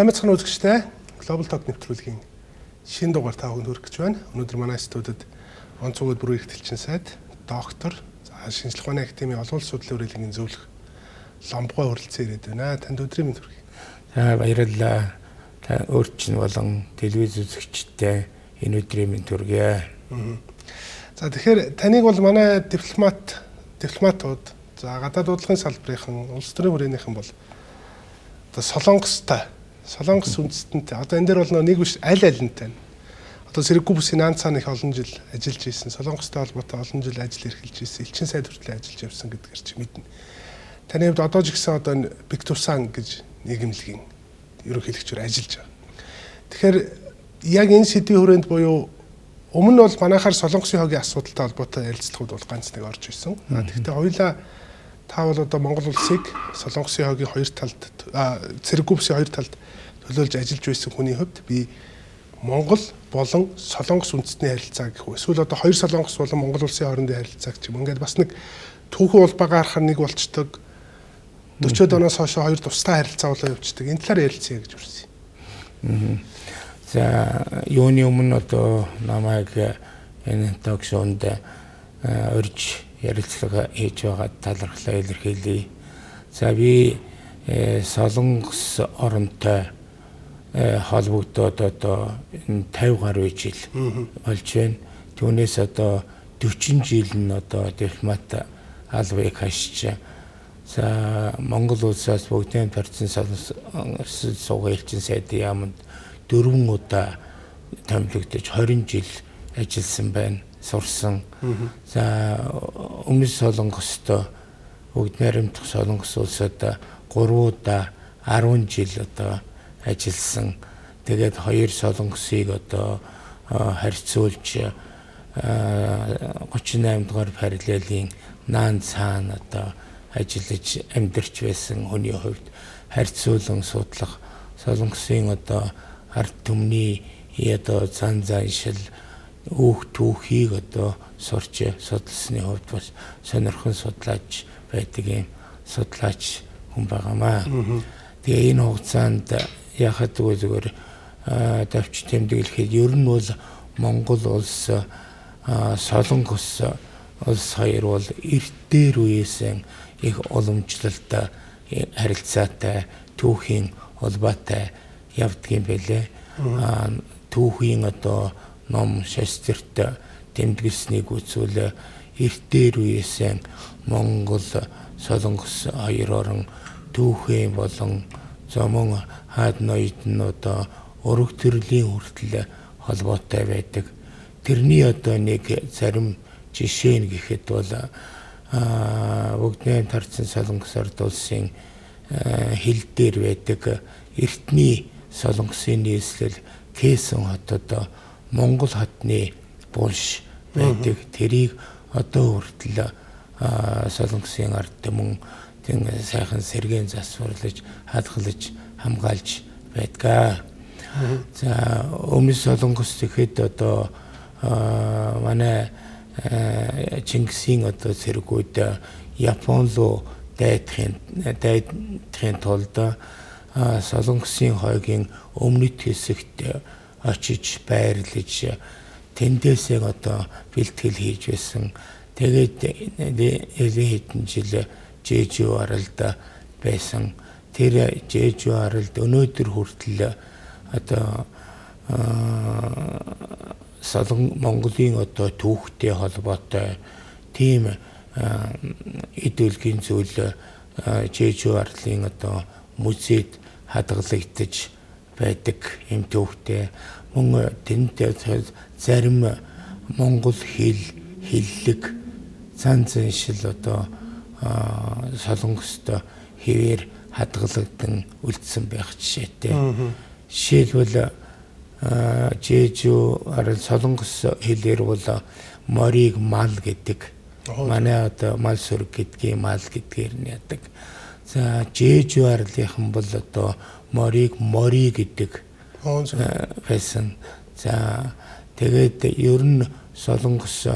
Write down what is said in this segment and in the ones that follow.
Сайн мэцхан үзэгчтэй Global Talk нэвтрүүлгийн шинэ дугаар та бүхэнд хүргэж байна. Өнөөдөр манай студид онцгой бүрийн ихтэлчин сайд доктор шинжлэх ухааны академийн олон улс судлалын хүрээлэнгийн зөвлөх Ломбгой хүрэлцэн ирээд байна. Танд өдрийн мэнд хүргэе. За баярлалаа. Та өөрчлөн болон телевиз үзэгчтэй энэ өдрийн мэнд хүргэе. За тэгэхээр таныг бол манай дипломатууд за гадаад дуудлагын салбарынхан улс төрийн хүрээнийхэн бол одоо Солонгос үндэстэнтэй одоо энэ дээр бол нэг биш аль алинтай. Одоо Сэрэггүй бүсийн наанцаан их олон жил ажиллаж ирсэн, Солонгостой холбоотой олон жил ажил эрхэлж ирсэн, элчин сайд хүртэл ажиллаж явсан гэдгээр чи мэднэ. Таны хувьд одоо ч гэсэн одоо Бектурсан гэж нийгэмлэгийн ерөнхийлөгчөөр ажиллаж байгаа. Тэгэхээр яг энэ сэдвийн хүрээнд буюу өмнө нь бол манайхаар Солонгосын хогийн асуудалтай холбоотой ярилцлагууд бол ганц нэг орж ирсэн. Тэгэхдээ хоёулаа та бол одоо Монгол улсыг Солонгосын хогийн хоёр талд Цэрэггүй бүсийн хоёр талд төлөөлж ажиллаж байсан хүний хувьд би Монгол болон Солонгос үндэстний харилцаа гэх үү эсвэл одоо хоёр Солонгос болон Монгол улсын хоорондын харилцаа гэх юм. Ингээд бас нэг түүхэн улбаагаар харахаар нэг болчдөг. 40-од оноос хойш хоёр тустай харилцаа болоо явждаг. Энэ талаар ярилцъя гэж үрсэн. За юуны өмнө одоо намайг энэ токшонд урьж ярилцлага хийж байгаа талархлаа илэрхийлье. За би Солонгос оронтой холбогдоод одоо 50 гаруй жил болж байна. Түүнээс одоо 40 жил нь одоо дипломат албыг хашиж за Монгол улсаас бүгдийн процент Солонгос суугын элчин сайдын яамд 4 удаа томилогдож 20 жил ажилласан байна. Сурсан. За өмнө Солонгостой бүгд найрамдах Солонгос улсад 3 удаа 10 жил одоо ажилласан. Тэгээд хоёр Солонгосыг одоо харьцуулж 38 дугаар параллелийн наан цаана одоо ажиллаж амьдарч байсан хүний хувьд харьцуулан судлах Солонгосын одоо ард түмний одоо зан заншил өөх түүхийг одоо сурч судалсны хувьд бас сонирхон судлаач байдаг юм судлаач хүн байгаамаа. Тэгээ энэ хугацаанд яхад зүгээр давч тэмдэглэхэд ер нь бол Монгол улс Солонгос улс хоёр бол эрт дээр үеэс их уламжлалтай харилцаатай түүхийн холбоотой явдаг юм байлээ. Түүхийн одоо ном шастерт тэмдэглэснийг үзвэл эрт дээр үеэс Монгол Солонгос хоёр орон түүхэн болон зомон хаад ноёд нь одоо ураг төрлийн хүртэл холбоотой байдаг. Тэрний одоо нэг зарим жишээ нь гэхэд бол бүгдийн тарцсан Солонгос ард улсын хил дээр байдаг эртний Солонгосын нийслэл Кэсэн хотод Монгол хотны булш байдаг. Тэрийг одоо хүртэл Солонгосын ард түмэн тийм сайхан сэргээн засварлаж, хадгалж, хамгаалж байдаг. За өмнө Солонгос гэхэд одоо манай Чингисийн одоо цэргүүд Япон руу дайдахын тулд Солонгосын хойгийн өмнөд хэсэгт очиж байрлаж тэндээсээ одоо бэлтгэл хийж байсан. Тэгээд хэдэн жил Жэжүү аралд байсан. Тэр Жэжүү аралд өнөөдөр хүртэл одоо Монголын одоо түүхтэй холбоотой тийм идеологийн зүйл Жэжүү арлын одоо музейд хадгалагдаж байдаг юм түүхтэй. Мөн тэнд зарим монгол хэллэг зан заншил одоо Солонгостой хэвээр хадгалагдсан үлдсэн байх жишээтэй. Жишээлбэл Жэжүү арал Солонгос хэлээр бол морийг мал гэдэг. Манай одоо мал сүрэг гэдгийг мал гэдгээр нь яадаг. За Жэжүү арлынхан бол одоо морийг мори гэдэг байсан. За тэгээд ер нь Солонгос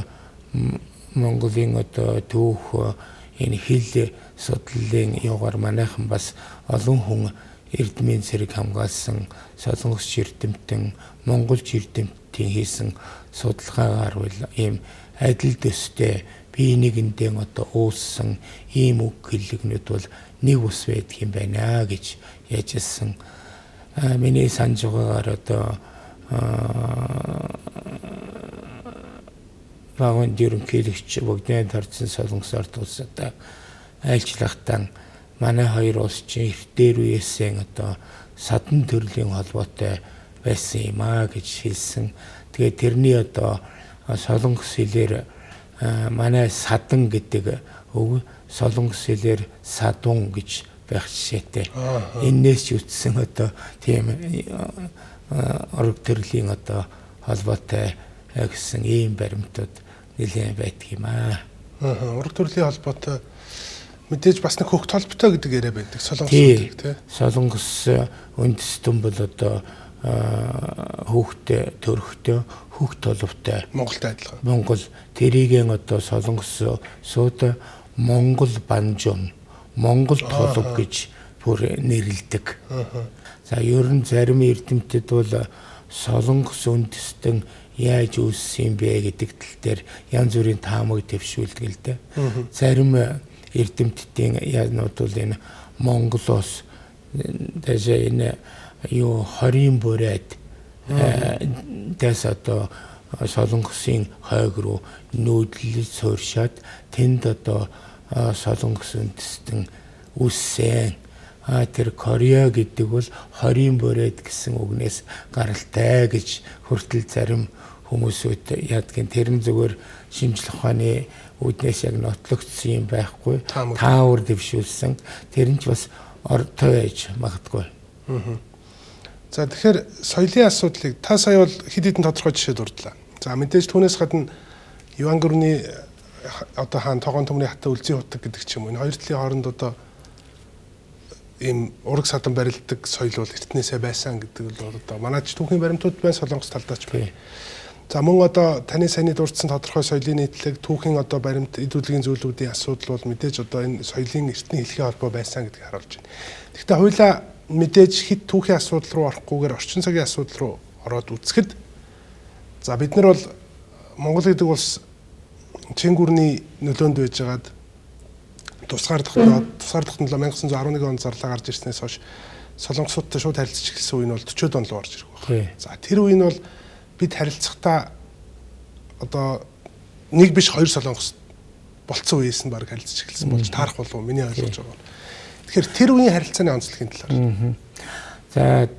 Монголын одоо түүх энэ хэл судлалын юугаар манайхан бас олон хүн Эрдмийн цэрэг хамгаалсан Солонгос эрдэмтэн, Монгол эрдэмтдийн хийсэн судалгаагаар бол ийм адил төстэй бие нэгэндээ одоо ууссан ийм үг хэллэгнүүд бол нэг ус байдаг юм байна гэж яжсэн. Миний санаж байгаагаар одоо багын ерөнхийлөгч бүгдээ тарцсан Солонгос ард улсад айлчлахтан манай хоёр улс чинь эртээр үеэсээ одоо садан төрлийн холбоотой байсан юм гэж хэлсэн. Тэгээд тэрний одоо Солонгос хэлээр манай садан гэдэг үг Солонгос хэлээр садун гэж байх жишээтэй. Эннээс ч үтсэн одоо тийм орог төрлийн одоо холбоотой гэсэн ийм баримтууд нэлээд байдаг юм аа. Ураг төрлийн холбоотой мэдээж бас нэг хөвгт холбоотой гэдэг яриа байдаг. Солонгос гэдэг тий. Солонгос үндэстэн бол одоо хүүхдэд төрөхтэй хүүхд толовтой Монголтой адилхан. Монгол тэрийгэн одоо Солонгос сууд Монгол банжун Монгол толов гэж бүр нэрлэдэг. За ер нь зарим эрдэмтэд бол Солонгос үндэстэн яаж үүссэн бэ гэдэг тал дээр янз бүрийн таамаг дэвшүүлдэг л дээ. Зарим эрдэмтдийн яанууд бол энэ Монголоос дэжээ энэ юу хорийн бүрээд дэс одоо Солонгосын хойг руу нүүдлэл сууршаад тэнд одоо Солонгос үндэстэн үссэн. Тэр Корея гэдэг бол хорийн бүрээд гэсэн үгнээс гаралтай гэж хүртэл зарим хүмүүсүүд яадгийн тэрэн зүгээр шинжлэх ухааны үүднээс яг нотлогдсон юм байхгүй. Таавар дэвшүүлсэн. Тэр нь ч бас ортой байж магадгүй. За тэгэхээр соёлын асуудлыг та сая бол хэд хэдэн тодорхой жишээ дурдлаа. За мэдээж түүнээс гадна Юан гүрний одоо хаан тогоон төмрийн хатаа үлзий хутаг гэдэг ч юм уу. Энэ хоёр талын хооронд одоо ийм ураг садан барилдаг соёл бол эртнээсээ байсан гэдэг бол одоо манайч түүхийн баримтууд байна, Солонгос талдаач байна. За мөн одоо таны саяны дурдсан тодорхой соёлын нийтлэг түүхийн одоо баримт эдүүлгийн зүйлүүдийн асуудал бол мэдээж одоо энэ соёлын эртний хэлхийн холбоо байсан гэдгийг харуулж байна. Гэхдээ хоёлаа мэдээж хит түүхийн асуудал руу орохгүйгээр орчин цагийн асуудал руу ороод үзэхэд за бид нар бол Монгол гэдэг улс Чин гүрний нөлөөнд байжгаад тусгаар тогтноод 1911 онд зарлаа гарч ирснээс хойш Солонгосуудтай шууд харилцаж эхэлсэн үе нь бол 40-од он руу орж ирэх байна. За тэр үе нь бол бид харилцахдаа одоо нэг биш хоёр Солонгос болцсон үеэс нь баг харилцаж эхэлсэн болж таарах болов уу миний ойлгож байгаа. Тэгэхээр тэр үеийн харилцааны онцлогийн талаар. За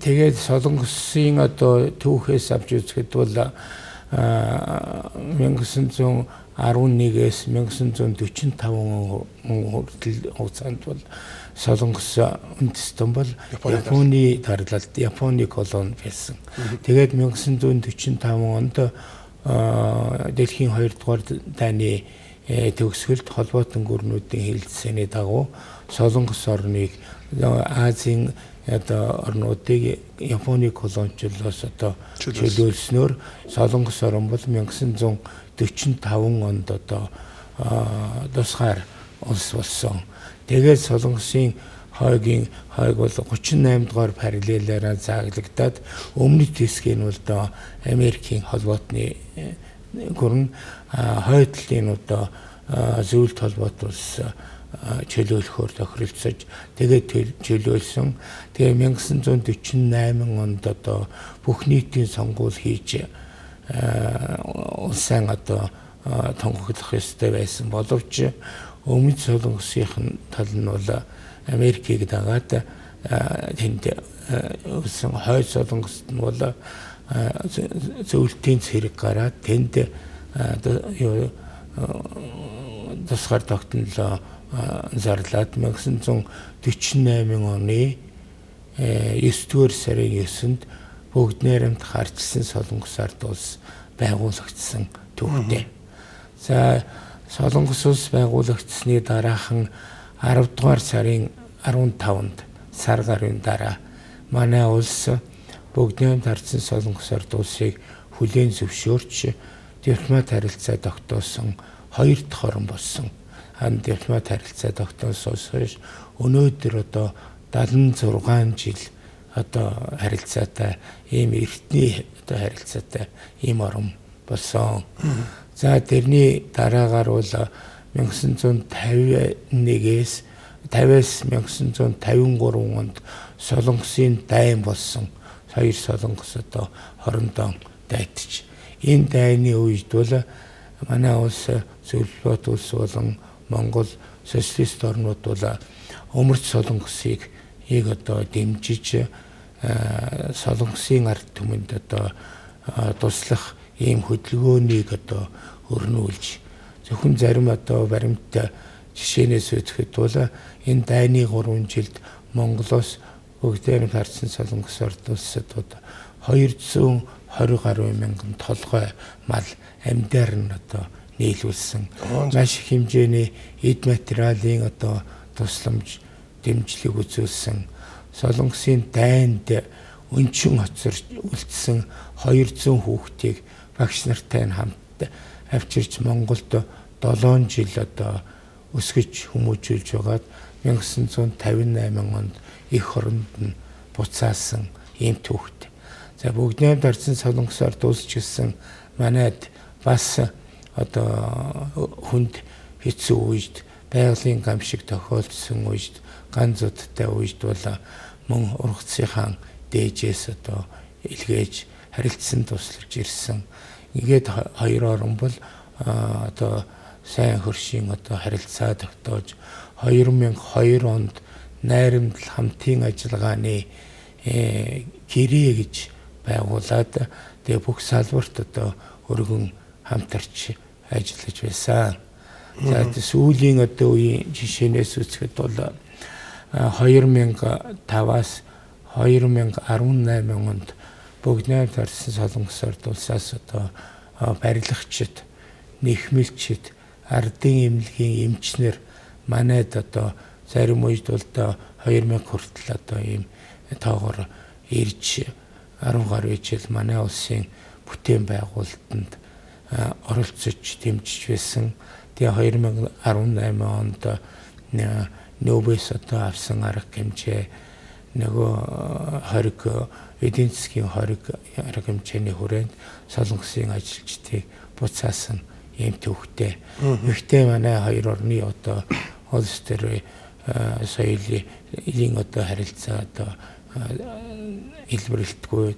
тэгээд Солонгосын одоо түүхээс авч үзэхэд бол 1911-ээс 1945 хүртэл хугацаанд бол Солонгос үндэстэн бол Японы дарлалт, Японы колони байсан. Тэгээд 1945 онд дэлхийн 2 дугаар дайны төгсгөлд холбоотон гүрнүүдийн хэлэлцээний дагуу Солонгос орныг Азийн одоо орнуудыг Японы колоничлолоос одоо чөлөөлснөөр Солонгос орн бол 1945 онд одоо тусгаар улс болсон. Тэгээд Солонгосын хойг бол 38 дугаар параллелаараа зааглагдаад өмнөд хэсгийг нь одоо Америкийн холбоотны гүрэн хойд талын одоо зөвлөлт холбоот улс чөлөөлөхөөр тохиролцож тэгээд чөлөөлсөн. Тэгээ 1948 онд одоо бүх нийтийн сонгуул хийж улсын одоо тонгогдох ёстой байсан боловч өмнөд Солонгосын тал нь бол Америкийг дагаад тэнд улсын хойд Солонгост нь бол зөвлөлтийн цэрэг гараад тэнд тусгаар тогтнолоо зарлаад 1948 оны 9-р сарын 9-нд бүгд найрамд харьцсан Солонгос ард улс байгуулагдсан түүхтэй. За Солонгос улс байгуулагдсны дараахан 10 дугаар сарын 15-нд сар гарын дараа манай улс бүгд найрамд харьцсан Солонгос ард улсыг хүлээн зөвшөөрч дипломат харилцаа тогтоосон 2 дахь орн болсон. Дипломат харилцаа тогтоосоос хойш өнөөдөр одоо 76 жил одоо харилцаатай ийм эртний одоо харилцаатай ийм орн болсон. За тэрний дараагаар бол 1951-ээс 1953 онд Солонгосын дайн болсон. Хоёр солонгос одоо хорондоо дайтж. Энэ дайны үед бол манай улс зөвлөлт улс болон Монгол социалист орнууд бол өмөрч солонгосыг одоо дэмжиж солонгосын ард түмэнд одоо туслах ийм хөдөлгөөнийг одоо өрнүүлж зөвхөн зарим одоо баримттай жишээнээс үзэхэд бол энэ дайны 3 жилд Монголоос бүгдээр харьцсан солонгос орд улсад 220 гаруй мянган толгой мал амьдаар нь одоо нийлүүлсэн. Маш их хэмжээний эд материалын одоо тусламж дэмжлэг үзүүлсэн. Солонгосын дайнд өнчин хоцорч үлдсэн 200 хүүхдийг багш нартай хамт авчирч Монголд 7 жил одоо өсгөж хүмүүжүүлж байгаад 1958 онд их хоронд нь буцаасан ийм түүхт. За бүгдээр дарсан солонгос орд улс гэсэн манайд бас одоо хүнд хэцүү үед байгалийн гамшиг тохиолдсон үед ганц удаатай үед бол мөн ургацынхаа дээжээс одоо илгээж харилцсан тусалж ирсэн. Ингээд хоёр орн бол одоо сайн хөршийн одоо харилцаа тогтоож 2002 онд найрамдал хамтын ажиллагааны гэрээ гэж байгуулад тэгээ бүх салбарт одоо өргөн хамтарч ажиллаж байсан. За сүүлийн одоо үеийн жишээнээс үзэхэд бол 2005-аас 2018 онд бүгдээр дарсан солонгос орд улсаас одоо барилгачид, нэхмэлчид, ардын эмнэлгийн эмчнэр манайд одоо зарим үед бол 2000 хүртэл одоо ийм тоогоор ирж 10 гаруй жил манай улсын бүтээн байгуулалтанд оролцож дэмжиж байсан. Тэгээ 2018 онд нөөбөөс одоо авсан арга хэмжээ нөгөө хориг эдийн засгийн хориг арга хэмжээний хүрээнд солонгосын ажилчдыг буцаасан ийм төвхтэй. Ихтэй манай хоёр орны одоо улс төр соёлын одоо харилцаа одоо илбэрлэлтгүй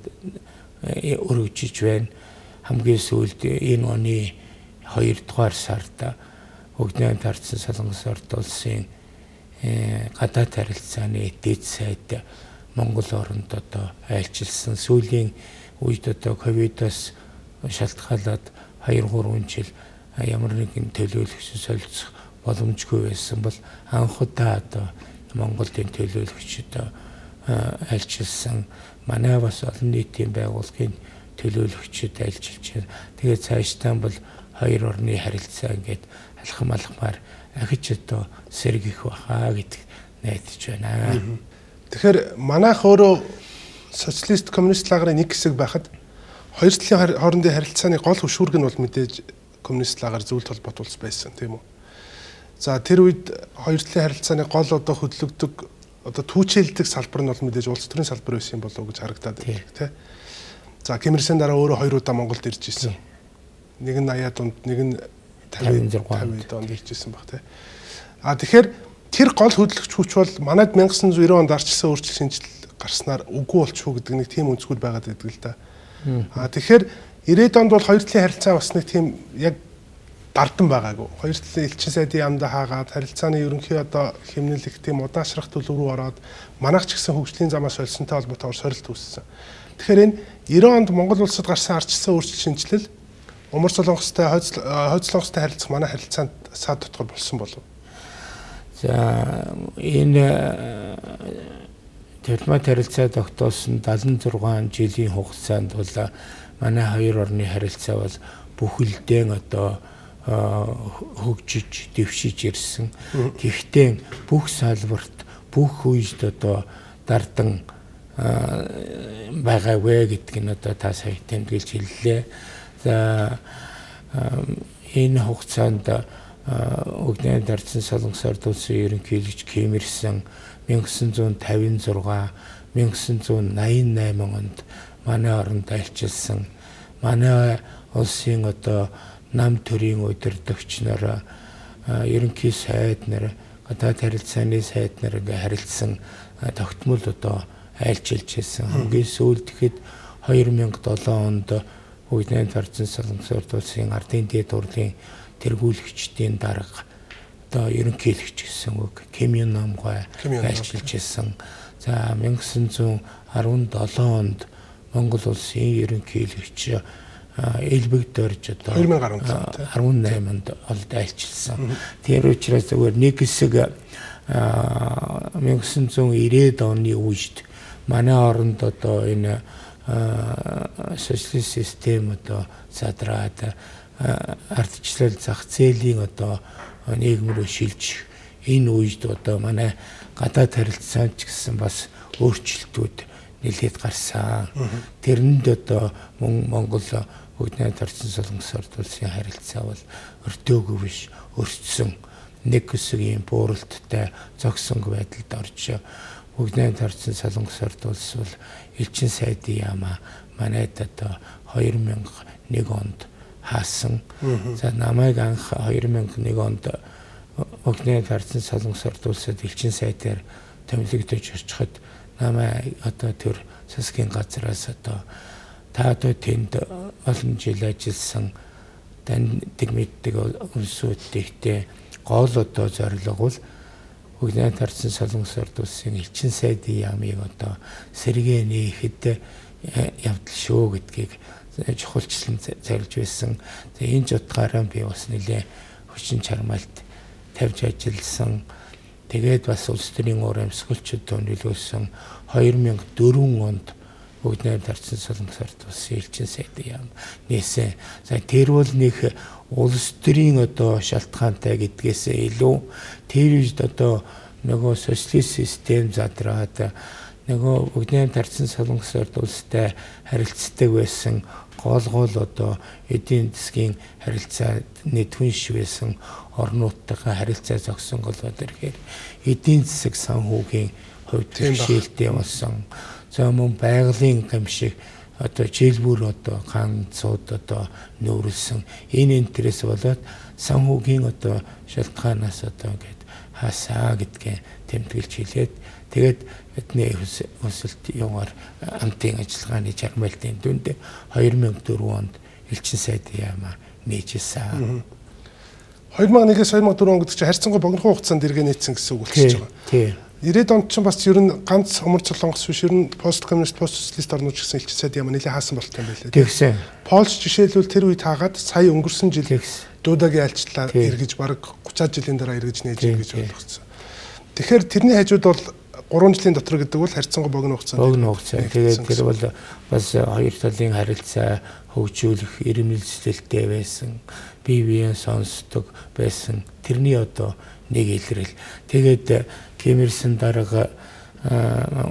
өргөжж байна. Хамгийн сүүлд энэ оны 2 дугаар сард бүгдээр тарцсан солонгос орд улсын гадаад харилцааны дэд сайд Монгол оронд одоо айлчилсан. Сүүлийн үед одоо ковидоос шалтгаалаад 2-3 жил ямар нэгэн төлөөлөгч солилцох боломжгүй байсан бол анхудаа одоо Монголын төлөөлөгчд айлчилсан. Манай бас олон нийтийн байгууллагын төлөөлөгчд айлчилж байна. Тэгээд цаашдаа бол хоёр орны харилцаа ингээд алхам алхмаар ахиж одоо сэргийх баха гэдэг найдаж байна. Тэгэхээр манайх өөрөө социалист коммунист лагерын нэг хэсэг байхад хоёр талын хоорондын харилцааны гол хөшүүрэг нь бол мэдээж коммунист лагер зөвлөлт холбоот улс байсан тийм үү. За тэр үед хоёр талын харилцааны гол одоо хөдөлгдөг одоо түүчэлдэг салбар нь бол мэдээж улс төрийн салбар байсан юм болов уу гэж харагдаад байна тийм. За Ким Ир Сен дараа өөрөө 2 удаа Монголд ирж ирсэн. Нэг нь 80-аад онд, нэг нь 50-аад онд ирж ирсэн баг тийм. Тэгэхээр тэр гол хөдөлгч хүч бол манайд 1990 онд арчилсан өөрчлөлт шинжил гарснаар үгүй болчихоо гэдэг нэг тийм өнцгүүд байгаад байдаг л да. Тэгэхээр 90-ад онд бол хоёр талын харилцаа бас нэг тийм яг дардан байгаагүй. Хоёр талын элчин сайдын яамдаа хаагаад харилцааны ерөнхий одоо хэмнэлэх тийм удаашрах төлөв рүү ороод манайх ч гэсэн хөгжлийн замаас олсонтой холбоотойгоор сорилт үүссэн. Тэгэхээр энэ 90 онд Монгол улсад гарсан арчилсан өөрчлөлт шинжилэл умар солонгостой хойд солонгостой харилцах манай харилцаанд саад дотгор болсон болов. За энэ дипломат харилцаа тогтоосон 76 жилийн хугацаанд бол манай хоёр орны харилцаа бол бүхэлдээ одоо хөгжиж дэвшиж ирсэн. Гэхдээ бүх салбарт бүх үед одоо дардан байгаагүй гэдг нь одоо та сая тэмдэглэж хэллээ. За энэ хугацаанд Өгнэн дарцсан солонгос орд улсын ерөнхийлөгч Ким Ир Сен 1956, 1988 онд манай оронд альчилсан манай улсын одоо нам төрийн удирдагч нар ерөнхий сайд нар гадаад харилцааны сайд нар ингээ харилцсан тогтмол одоо айлчилж байсан. Хамгийн сүүлд ихэд 2007 онд Бүгднайрамд Ардын Солонгос улсын ардын дээд хурлын тэргүүлэгчдийн дарга одоо ерөнхийлөгч гэсэн үг Ким Юн Намгай айлчилж байсан. За 1917 онд Монгол улсын ерөнхийлөгч Элбэгдорж одоо 2018 онд олд айлчилсан. Тэр учраас зөвхөн нэг хэсэг 1990-ад оны үед манай оронд одоо энэ социалист систем одоо задраад ардчлал зах зээлийн одоо нийгэм рүү шилжих энэ үед одоо манай гадаад харилцаанд ч гэсэн бас өөрчлөлтүүд нэлээд гарсан. Тэрэнд одоо Монгол Бүгднайрамд Ардын Солонгос улсын харилцаа бол өртөөгүй биш өртсөн. Нэг хэсэг юм бууралттай зогсонгүй байдалд орж Бүгднайрамд Ардын Солонгос улс бол элчин сайдын яамаа манайд одоо 2001 онд хаасан. За намайг анх 2001 онд Бүгднайрамд Ардын Солонгос улсад элчин сайдаар томилогдож очиход намайг одоо тэр засгийн газраас одоо та одоо тэнд олон жил ажилласан таньдаг мэддэг улсуудтэй гол одоо зорилго бол Бүгднайрамд Ардын Солонгос улсын элчин сайдын яамыг одоо сэргээ нээхэд явдал шүү гэдгийг чухалчлан зорилж байсан. Энэ ч утгаараа би бас нэлээ хүчин чармаалт тавьж ажилласан. Тэгээд бас улс төрийн уур амьсгалчдад нөлөөсөн 2004 онд Бүгднайрамд Ардын Солонгос улсын элчин сайдын яам нээсэн. За тэр бол нэг улс төрийн одоо шалтгаантай гэдгээсээ илүү тэр үед одоо нөгөө социалист систем задраад нөгөө Бүгднайрамд Ардын Солонгос улстай харилцдаг байсан гол одоо эдийн засгийн харилцааны түнш байсан орнуудтайгаа харилцаа зогсон гол бадархээр эдийн засаг санхүүгийн хувьд бэрхшээлтэй болсон. За мөн байгалийн гамшиг одоо жилбүр одоо ганцууд одоо нөөрлсөн энэ интерес болоод санхүүгийн одоо шалтгаанаас одоо ингээд хасаа гэдгээ тэмдэглэж хэлээд тэгээд бидний өсөлт яваар амтын ажиллагааны чармайлтын дүнд 2004 онд элчин сайдын яамаа нээжсэн. 2001-ээс 2004 он гэдэг чинь харьцангуй богино хугацаанд иргэн нийцсэн гэсэн үг болчихж байгаа. Тийм. 90-ад онд ч бас ер нь ганц Умар Солонгос биш ер нь пост коммунист пост социалист орнууд гэсэн элчин сайд яамаа нэлээд хаасан болтой юм байлээ. Тэгсэн. Польш жишээлбэл тэр үед хаагаад сая өнгөрсөн жил Дудагийн альчлалаар эргэж бараг 30 жилийн дараа эргэж нээж гэж ойлгоцсон. Тэгэхээр тэрний хажууд бол 3 жилийн дотор гэдэг бол харьцангуй богино хугацаанд. Богино хугацаа. Тэгээд тэр бол бас хоёр талын харилцаа хөгжүүлэх ирэмэлзэлтэй байсан. Бие биеэн сонсдог байсан. Тэрний одоо нэг илрэл. Тэгээд Ким Ир Сен дарга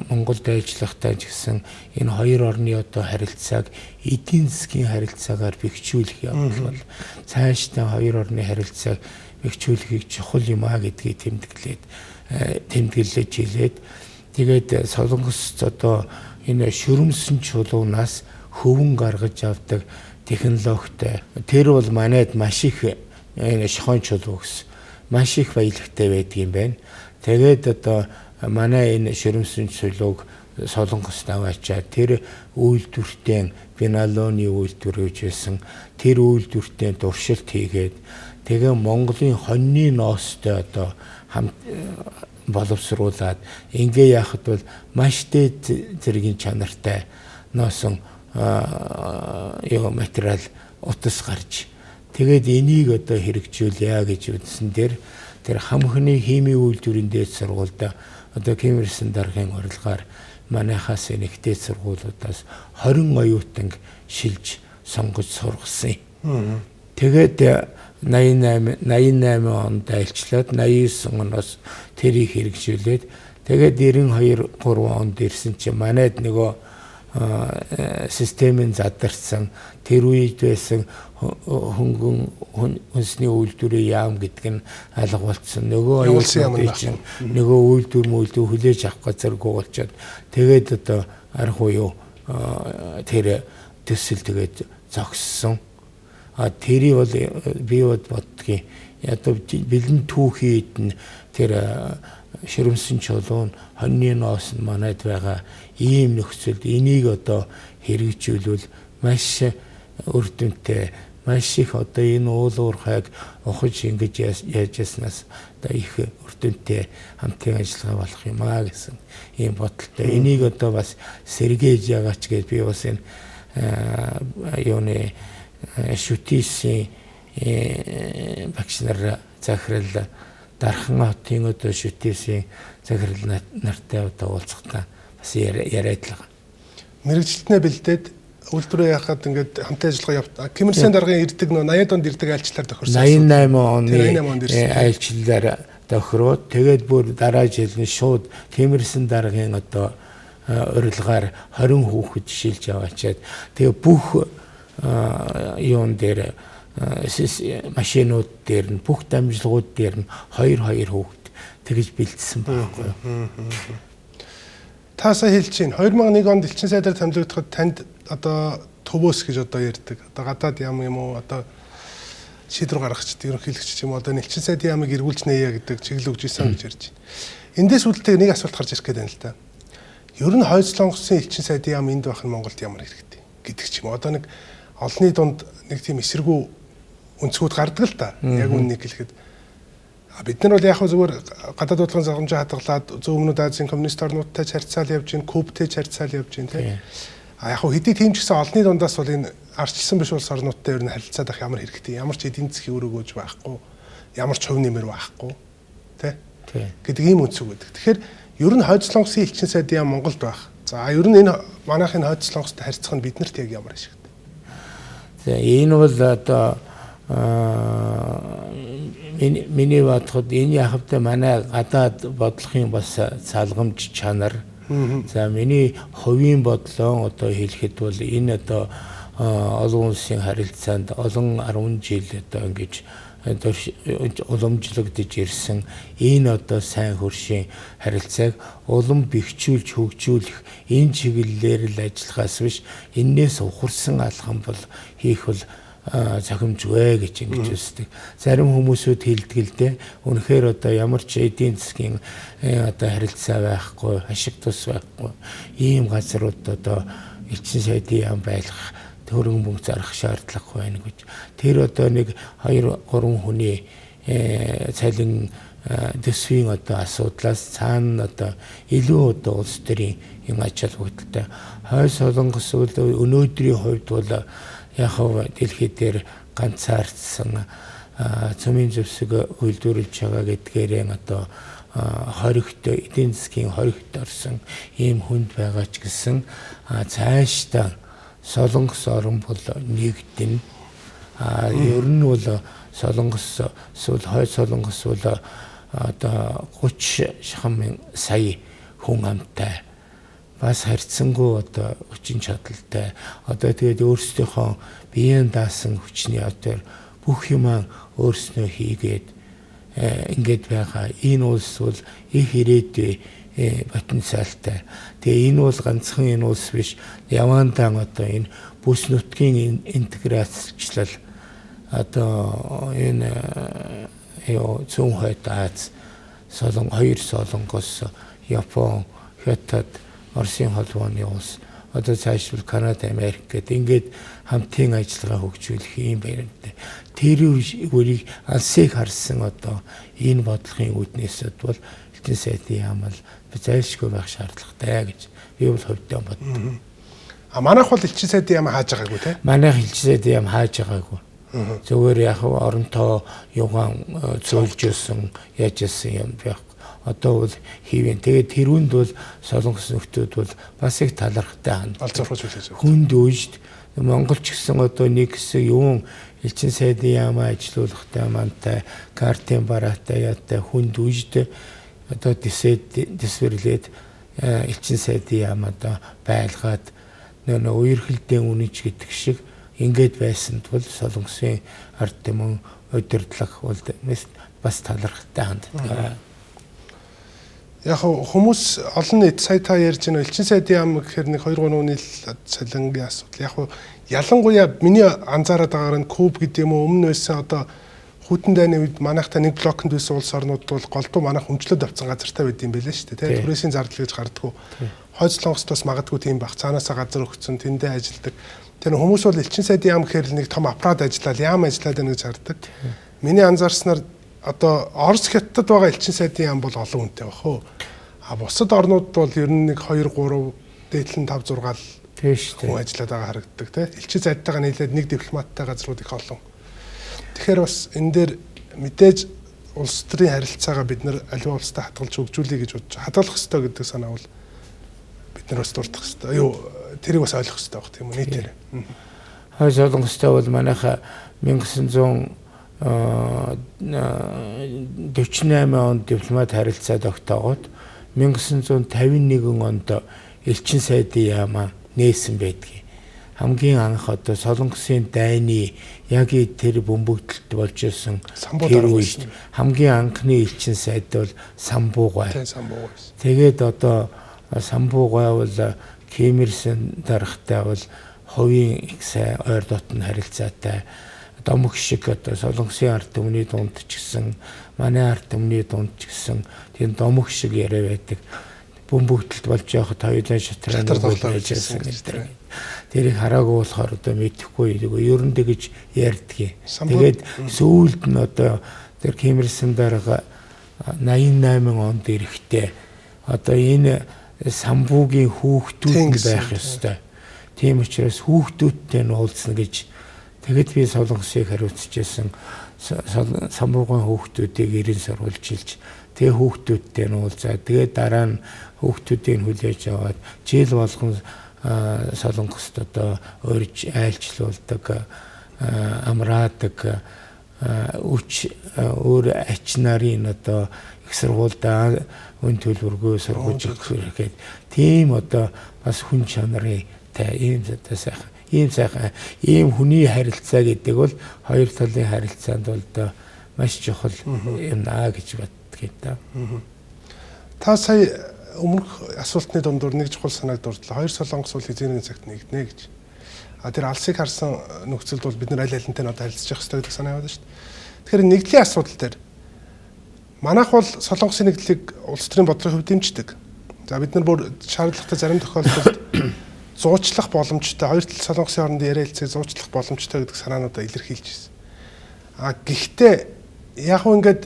Монголд ажиллахдаа ч гэсэн энэ хоёр орны одоо харилцааг эдийн засгийн харилцаагаар бэхжүүлэх явдал бол цаашдаа хоёр орны харилцааг бэхжүүлэхийг чухал юм а гэдгийг тэмдэглэж хэлээд тэгээд Солонгос одоо энэ шүрмсэн чулуунаас хөвөн гаргаж авдаг технологитой тэр бол манайд маш их шохон чулуу гэсэн маш их баялагтай байдаг юм байна. Тэгээд одоо манай энэ ширэмсэн чулууг Солонгост аваачаад тэр үйлдвэртэй бинолоны үйлдвэр гэж байсан. Тэр үйлдвэртэй дуршилт хийгээд тэгээ Монголын хоньны ноостой одоо хамт боловсруулад ингээ яхад бол маш дээд зэргийн чанартай носон материал утас гарч тэгээд энийг одоо хэрэгжүүлъя гэж үзсэн дээр тэр хамхны химийн үйлдвэрийн дээд сургуульд одоо Ким Ир Сен даргын урилгаар манайхаас нэг дээд сургуулиудаас 20 оюутан шилж сонгож сургасан юм. Тэгээд 88 онд айлчлаад 89 оноос тэрийг хэрэгжүүлээд тэгээд 92 3 онд ирсэн чинь манайд нөгөө системийн задарсан тэр үед байсан хөнгөн хүнсний үйлдвэрийн яам гэдэг нь алга болцсон. Нөгөө аюулгүй чинь нөгөө үйлдвэр хүлээж авах газар гуйлчаад тэгээд одоо арга буюу тэр төсөл тэгээд зогссон. Тэрий бол би боддгийн одоо бэлэн түүхийд нь тэр ширэмсэн чулуун хоньны ноос нь манайд байгаа ийм нөхцөлд энийг одоо хэрэгжүүлвэл маш үр дүнтэй маш их одоо энэ уул уурхайг ухаж ингэж яаж яснаас одоо их үр дүнтэй хамтын ажиллагаа болох юм аа гэсэн ийм бодолтой. Энийг одоо бас сэргээж ягаач гэж би бас энэ юуны шүтээсийн багш нар захирал Дархан хотын одоо шүтээсийн захирал нартай одоо уулзахтаа бас яриад л байгаа. Мэргэжилтнээ бэлдээд үйлдвэрээ яхад ингээд хамтын ажиллагаа явуулт. Кимэрсэн даргын ирдэг нөө 80-ад онд ирдэг айлчлаар тохирсон. 88 оны айлчлаар тохироод тэгээд бүр дараа жил нь шууд Кимэрсэн даргын одоо урилгаар 20 хүүхэд шилж аваачаад тэгээ бүх юун дээр машинууд дээр нь бүх дамжлагууд дээр нь 2 хүүхэд тэгж бэлдсэн байхгүй юу. Та сая хэлж чинь 2001 онд элчин сайдаар томилогдоход танд одоо төвөөс гэж одоо ярьдаг. Одоо гадаад юм уу одоо шийдвэр гаргагчд ерөнхийлөгч юм одоо элчин сайдын ямыг эргүүлж нээе гэдэг чиглэл өгж исэн гэж ярьж байна. Эндээс үүдэлтэй нэг асуулт гарч ирэх гээд байна л да. Ер нь Хойд Солонгосын элчин сайдын ям энд байх нь Монголд ямар хэрэгтэй гэдэг ч юм. Одоо нэг олонний дунд нэг тийм эсэргүү өнцгүүд гардаг л да. Яг үннийг хэлэхэд бид нар бол яг зүгээр гадаад бодлогын загамжаа хадгалаад зөв өмнөд Азийн коммунист орнуудтай харьцаал явж гин, Кубтэй харьцаал явж гин тийм. Яг хэдий тийм ч гэсэн олонний дундаас бол энэ арчилсан биш улс орнуудтай ер нь харилцаад ах ямар хэрэгтэй, ямар ч эдийн засгийн үр өгөөж байхгүй, ямар ч хувь нэмэр байхгүй тийм гэдэг ийм өнцөг байдаг. Тэгэхээр ер нь Хойд Солонгосын элчин сайдын яам Монголд байх. За ер нь энэ манайхын Хойд Солонгостой харьцах нь биднэрт яг ямар ашигтай. За энэ бол одоо миний бодоход энэ яхавтай манай гадаад бодлогын бас салгамж чанар. За миний хувийн бодлоо одоо хэлэхэд бол энэ одоо олон улсын харилцаанд олон 10 жил одоо ингэж уламжлагдж ирсэн энэ одоо сайн хөршийн харилцааг улам бэхжүүлж хөгжүүлэх энэ чиглэлээр л ажиллахаас биш энээс ухарсан алхам бол хийх бол цахимжгүй гэж ингэж үздэг. Зарим хүмүүсүүд хэлдэг л дээ. Үнэхээр одоо ямар ч эдийн засгийн одоо харилцаа байхгүй, ашиг тус байхгүй. Ийм газрууд одоо элчин сайдын яам байлгах төрөн мөнгө зарах шаардлага байна гэж. Тэр одоо нэг 2-3 хүний цалин төсвийн одоо асуудлаас цаана одоо илүү одоо улс төрийн юм ачаал бүгдэлтэй. Хойд Солонгос өнөөдрийн хувьд бол яг дэлхийд дээр ганцаардсан цөмийн зэвсэг үйлдвэрлэж байгаа гэдгээрээ одоо хоригт эдийн засгийн хоригт орсон ийм хүнд байгаа ч гэсэн цаашдаа Солонгос орн бол нэгдэн ер нь бол Солонгос Хойд Солонгос бол одоо 30 шахам сая хүн амтай бас харьцангуй одоо хүчин чадалтай одоо тэгээд өөрсдийнхөө биеийн даасан хүчний одоо бүх юмаа өөрснөө хийгээд ингээд байгаа энэ улс бол их ирээдүй потенциалтай. Тэгээ энэ бол ганцхан энэ улс биш яваандаа одоо энэ бүс нутгийн интеграцчлал одоо энэ зүүн хойд Аз хоёр Солонгос, Япон, Хятад, Оросын холбооны улс одоо цаашгүй Канада, Америк гэдэг ингээд хамтын ажиллагаа хөгжүүлэх юм байрантай. Тэр үрийг алсыг харсан одоо энэ бодлогын үүднээсд бол элчин сайдын яам бол зайлшгүй байх шаардлагатай гэж би бол хувьдаа боддог. Манайх бол элчин сайдын яам хааж байгаагүй тийм. Манайх элчин сайдын яам хааж байгаагүй. Зүгээр яг оронтоо юугаан зөвлөжсэн яаж яасан юм байх. Одоо бол хийвэн. Тэгээд тэрүүнд бол Солонгос нөхдүүд бол бас их талархтай ханддаг. Хүнд үйд Монгол ч гэсэн одоо нэг хэсэг юун элчин сайдын яамаа ажилуулахтай мантай картын бараатай яатай хүнд үйд одоо дисвэрлээд элчин сайдын яам одоо байлгаад нөө үерхэлдийн үнэж гэдэг шиг ингээд байсанд бол Солонгосын ард түмэн удирдлах бол бас талархтай ханддаг. Яг хүмүүс олон нийт сая та ярьж байгаа элчин сайдын ам гэхээр нэг 2-3 үний солонгийн асуудал. Яг ялангуяа миний анзаараад байгаагаар нь Куб гэдэг юм уу өмнө байсан одоо хүйтэн дайны үед манайхтай нэг блокнд байсан улс орнууд бол голдуу манайх өмчлөд авсан газартай байд юм байлаа шүү дээ. Түрээсийн зардал гэж гардггүй. Хойд Солонгост бас магадгүй тийм баг. Цаанаасаа газар өгсөн тэндээ ажилдаг. Тэр хүмүүс бол элчин сайдын ам гэхээр нэг том аппарат ажиллаад яам ажиллаад байна гэж хардаг. Миний анзаарснаар одоо Орос хятадд байгаа элчин сайдын ам бол олон хүнтэй баг хөө. А бусад орнууд бол ер нь нэг 2 3 дээдлэн 5 6 л хүн ажиллаад байгаа харагддаг тийм. Элчин сайдтайгаа нийлээд нэг дипломаттай газрууд их олон. Тэгэхээр бас энэ дээр мэдээж улс төрийн харилцаагаа бид нар аливаа улстай хадгалж хөгжүүлэе гэж бодож хадгалах хэрэгтэй гэдэг санаа бол бид нар бас дурдах хэрэгтэй. Юу тэрийг бас ойлгох хэрэгтэй баг тийм үү нийтээр. Хойд Солонгостой бол манайха 1948 онд дипломат харилцаа тогтоогоод 1951 онд элчин сайдын яамаа нээсэн байдгийг. Хамгийн анх одоо Солонгосын дайны яг тэр бөмбөгдөлт болж исэн тэр үед хамгийн анхны элчин сайд бол Самбуугай. Тэгээд одоо Самбуугай бол Ким Ир Сен дарахтай бол хувийн их сайн ойр дотн харилцаатай домог шиг одоо Солонгосын ард түмний дунд ч гэсэн манай ард түмний дунд ч гэсэн тийм домог шиг яриа байдаг. Бөмбөгдөлт болж байхад хоёулаа шатран байж байсан гэдэг. Тэрийг хараагүй болохоор одоо мэдэхгүй ер нь тэгж ярьдгийг. Тэгээд сүүлд нь одоо тэр Ким Ир Сен дарга 88 онд ирэхдээ одоо энэ Самбуугийн хүүхдүүд байх ёстой. Тийм учраас хүүхдүүдтэй нь уулзна гэж тэгэд би Солонгосыг хариуцчихсан Самбуугийн хүүхдүүдийг ирэн сурвалж илж тэгээ хүүхдүүдтэй нь уулзаад тэгээ дараа нь хүүхдүүдийг хүлээж аваад жил болгон Солонгост одоо урьж айлчлуулдаг амраадаг өөр ач нарын одоо их сургуультай өн төлбөргүй сургуулж өгөх тийм одоо бас хүн чанарын ийм сайхан ийм хүний харилцаа гэдэг бол хоёр талын харилцаанд бол одоо маш чухал юм аа гэж боддог та. Та сая өмнөх асуултны дундуур нэг чухал санааг дурдлаа. Хоёр Солонгос бол хизээний цагт нэгднэ гэж. А тэр алсыг харсан нөхцөлд бол бид нар аль алинтай надад харилцаж явах хэрэгтэй гэдэг санаа яваад шүү дээ. Тэгэхээр нэгдлийн асуудал дээр манайх бол Солонгосын нэгдлийг улс төрийн бодлогын хувьд дэмждэг. За бид нар бүр шаардлагатай зарим тохиолдолд зуучлах боломжтой хоёр тал Солонгосын хооронд яриа хэлцээг зуучлах боломжтой гэдэг санаануудаа илэрхийлж ирсэн. А гэхдээ яг хөө ингээд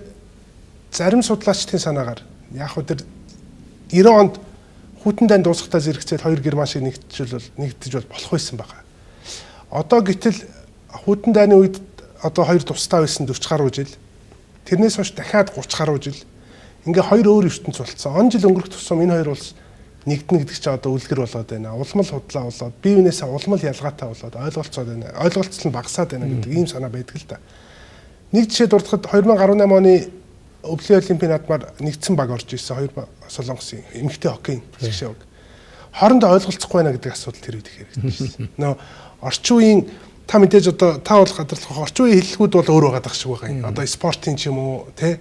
зарим судлаачдын санаагаар яг хөө тэр 90 онд хүйтэн дайн дуусахтаа зэрэгцээд хоёр герман шиг нэгдэж бол болох байсан байгаа. Одоо гэтэл хүйтэн дайны үед одоо хоёр тусдаа байсан 40 гаруй жил. Тэрнээс хойш дахиад 30 гаруй жил. Ингээ хоёр өөр ертөнц болцсон. Он жил өнгөрөх тусам энэ хоёр улс нэгднэ гэдэг чинь одоо үлгэр болоод байна. Улмал худлаа болоод бие биенээсээ улмал ялгаатай болоод ойлголцоод байна. Ойлголцол нь багасаад байна гэдэг ийм санаа байдаг л да. Нэг жишээ дурдахад 2018 оны Өвлийн олимпийн наадмаар нэгдсэн баг орж ирсэн хоёр Солонгосын эмэгтэй хоккейн жишээ баг. Хоорондоо ойлголцохгүй байна гэдэг асуудал тэр үед их яригдсан. Нөө орчин үеийн та мэдээж одоо та бол гадарлах орчин үеийн хэллэгүүд бол өөр байгаа дах шиг байгаа юм. Одоо спортын ч юм уу тий.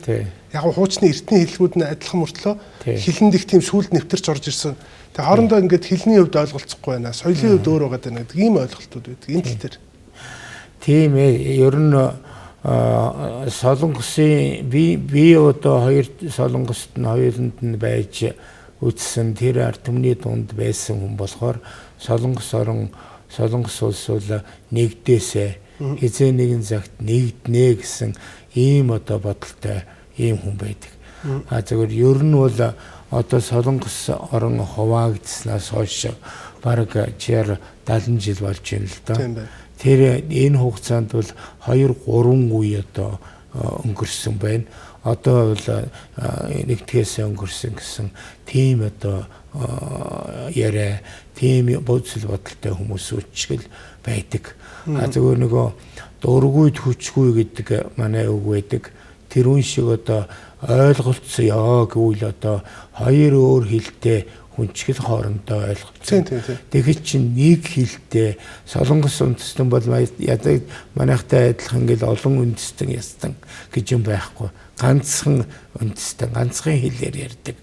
Яг хуучны эртний хэллэгүүд нь адилхан мөртлөө хилэнд их тийм сүлд нэвтэрч орж ирсэн. Тэгээ хоорондоо ингээд хилний хувьд ойлголцохгүй байна. Соёлын хувьд өөр байгаа даа гэдэг ийм ойлголтууд байдаг. Энэ тал дээр. Тийм ер нь Солонгосын би одоо хоёр Солонгост нь хоёуланд нь байж үтсэн тэр ард түмний дунд байсан хүн болохоор Солонгос улс бол нэгдээсээ хизээ нэгэн цагт нэгднэ гэсэн ийм одоо бодолтой ийм хүн байдаг. А зөвхөн ер нь бол одоо Солонгос орон хуваагдсанаас хойш бараг 60-70 жил болж байна л да. Тэр энэ хугацаанд бол 2-3 үе одоо өнгөрсөн байна. Одоо бол нэгдгээс өнгөрсөн гэсэн тийм одоо яриа, тийм бодол бодолтой хүмүүс үчгэл байдаг. А зөвхөн нөгөө дургүйд хүчгүй гэдэг манай үг байдаг. Тэр үн шиг одоо ойлголцоо гэвэл одоо хоёр өөр хэлтэй хүнчгэл хоорондоо Тийм. ойлгоцсон. Тэгэхээр чинь нэг хэлтэй Солонгос үндэстэн бол ядаж манайхтай адилхан ингээл олон үндэстэн ястан гэж юм байхгүй. Ганцхан үндэстэн, ганцхан хэлээр ярьдаг.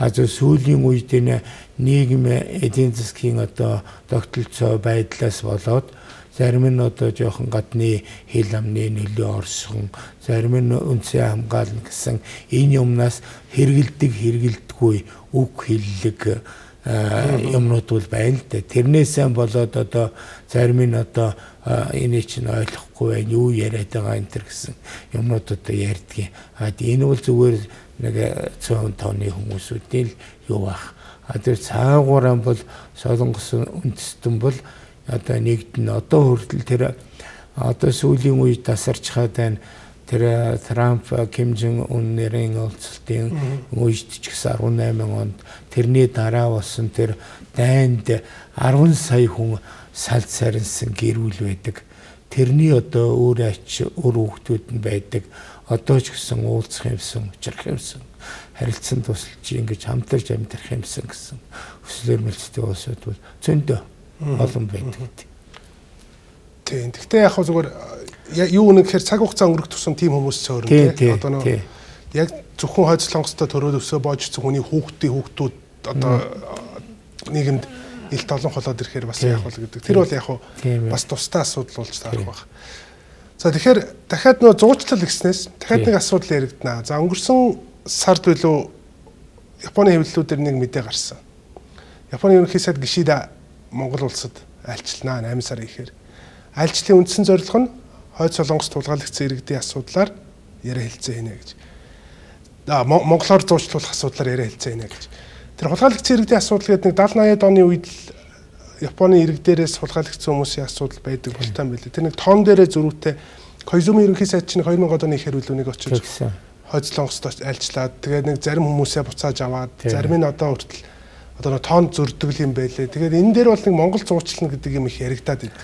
Сүүлийн үед энэ нийгэм эдийн засгийн одоо тогтолцоо байдлаас болоод зарим нь одоо жоохон гадны хэл амны нөлөө орсон, зарим нь үндсээ хамгаална гэсэн энэ юмнаас хэрэгэлдэггүй үг хэллэг юмнууд бол байна л да. Тэрнээсээ болоод одоо зарим нь одоо энэ чинь ойлгохгүй байна, юу яриад байгаа энэ төр гэсэн юмнууд одоо ярьдгийг. Энэ бол зүгээр нэг 100 тонны хүмүүсүүдийн юу бах. Тэр цаагаараа бол Солонгос үндэстэн бол одоо нэгд нь одоо хүртэл тэр одоо сүүлийн үед тасарч хаад тэр Трамп Ким Жон Уннэрийн уулзалтын үед ч гэсэн 18 онд тэрний дараа болсон тэр дайнд 10 сая хүн салд сарнсан гэрүүл байдаг. Тэрний одоо өөр хүүхдүүд нь байдаг. Одоо ч гэсэн уулзах юмсан, учрах юмсан, харилцан тусалж ингэж хамтарч амьдрах юмсан гэсэн хүслээр мэлцдэг улсууд бол зөндөө олон байдаг. Тийм. Гэхдээ яг зүгээр юу нэгхээр цаг хугацаа өнгөрөх тусам тийм хүмүүс цөөрөн тийм. Одоо нөө яг зөвхөн хойд Солонгостой төрөөд өсөө боожсон хүний хүүхдүүд одоо нийгэмд илт олон холоод ирэхээр бас яг бол гэдэг. Тэр бол яг бас тусдаа асуудал болж таарах баг. За тэгэхээр дахиад нөө зуучлал гэснээс дахиад нэг асуудал яригдана. За өнгөрсөн сард билүү Японы хэвлэлүүдээр нэг мэдээ гарсан. Японы ерөнхий сайд Гишида Монгол улсад айлчлнаа 8 сарын ихээр. Айлчлалын үндсэн зорилго нь хойд Солонгос тулгаалагдсан иргэдийн асуудлаар яриа хэлцээ хийнэ гэж. Монголоор зуучлуулах асуудлаар яриа хэлцээ хийнэ гэж. Тэр хулгайлагдсан иргэдийн асуудал гэдэг нэг 70-80-аад оны үед л Японы иргэдээрээс хулгайлагдсан хүмүүсийн асуудал байдаг болтой юм билээ. Тэр нэг тоон дээрээ зөрүүтэй Коизуми ерөнхий сайд чинь 2000 оны хэрүүлүүнийг очиж хойд Солонгост айлчлаад тэгээд нэг зарим хүмүүсээ буцааж аваад зарим нь одоо хүртэл одоо тоонд зөрдөг юм байлээ. Тэгээд энэ дээр бол нэг Монгол зуучлал гэдэг юм их яригадаад байдаг.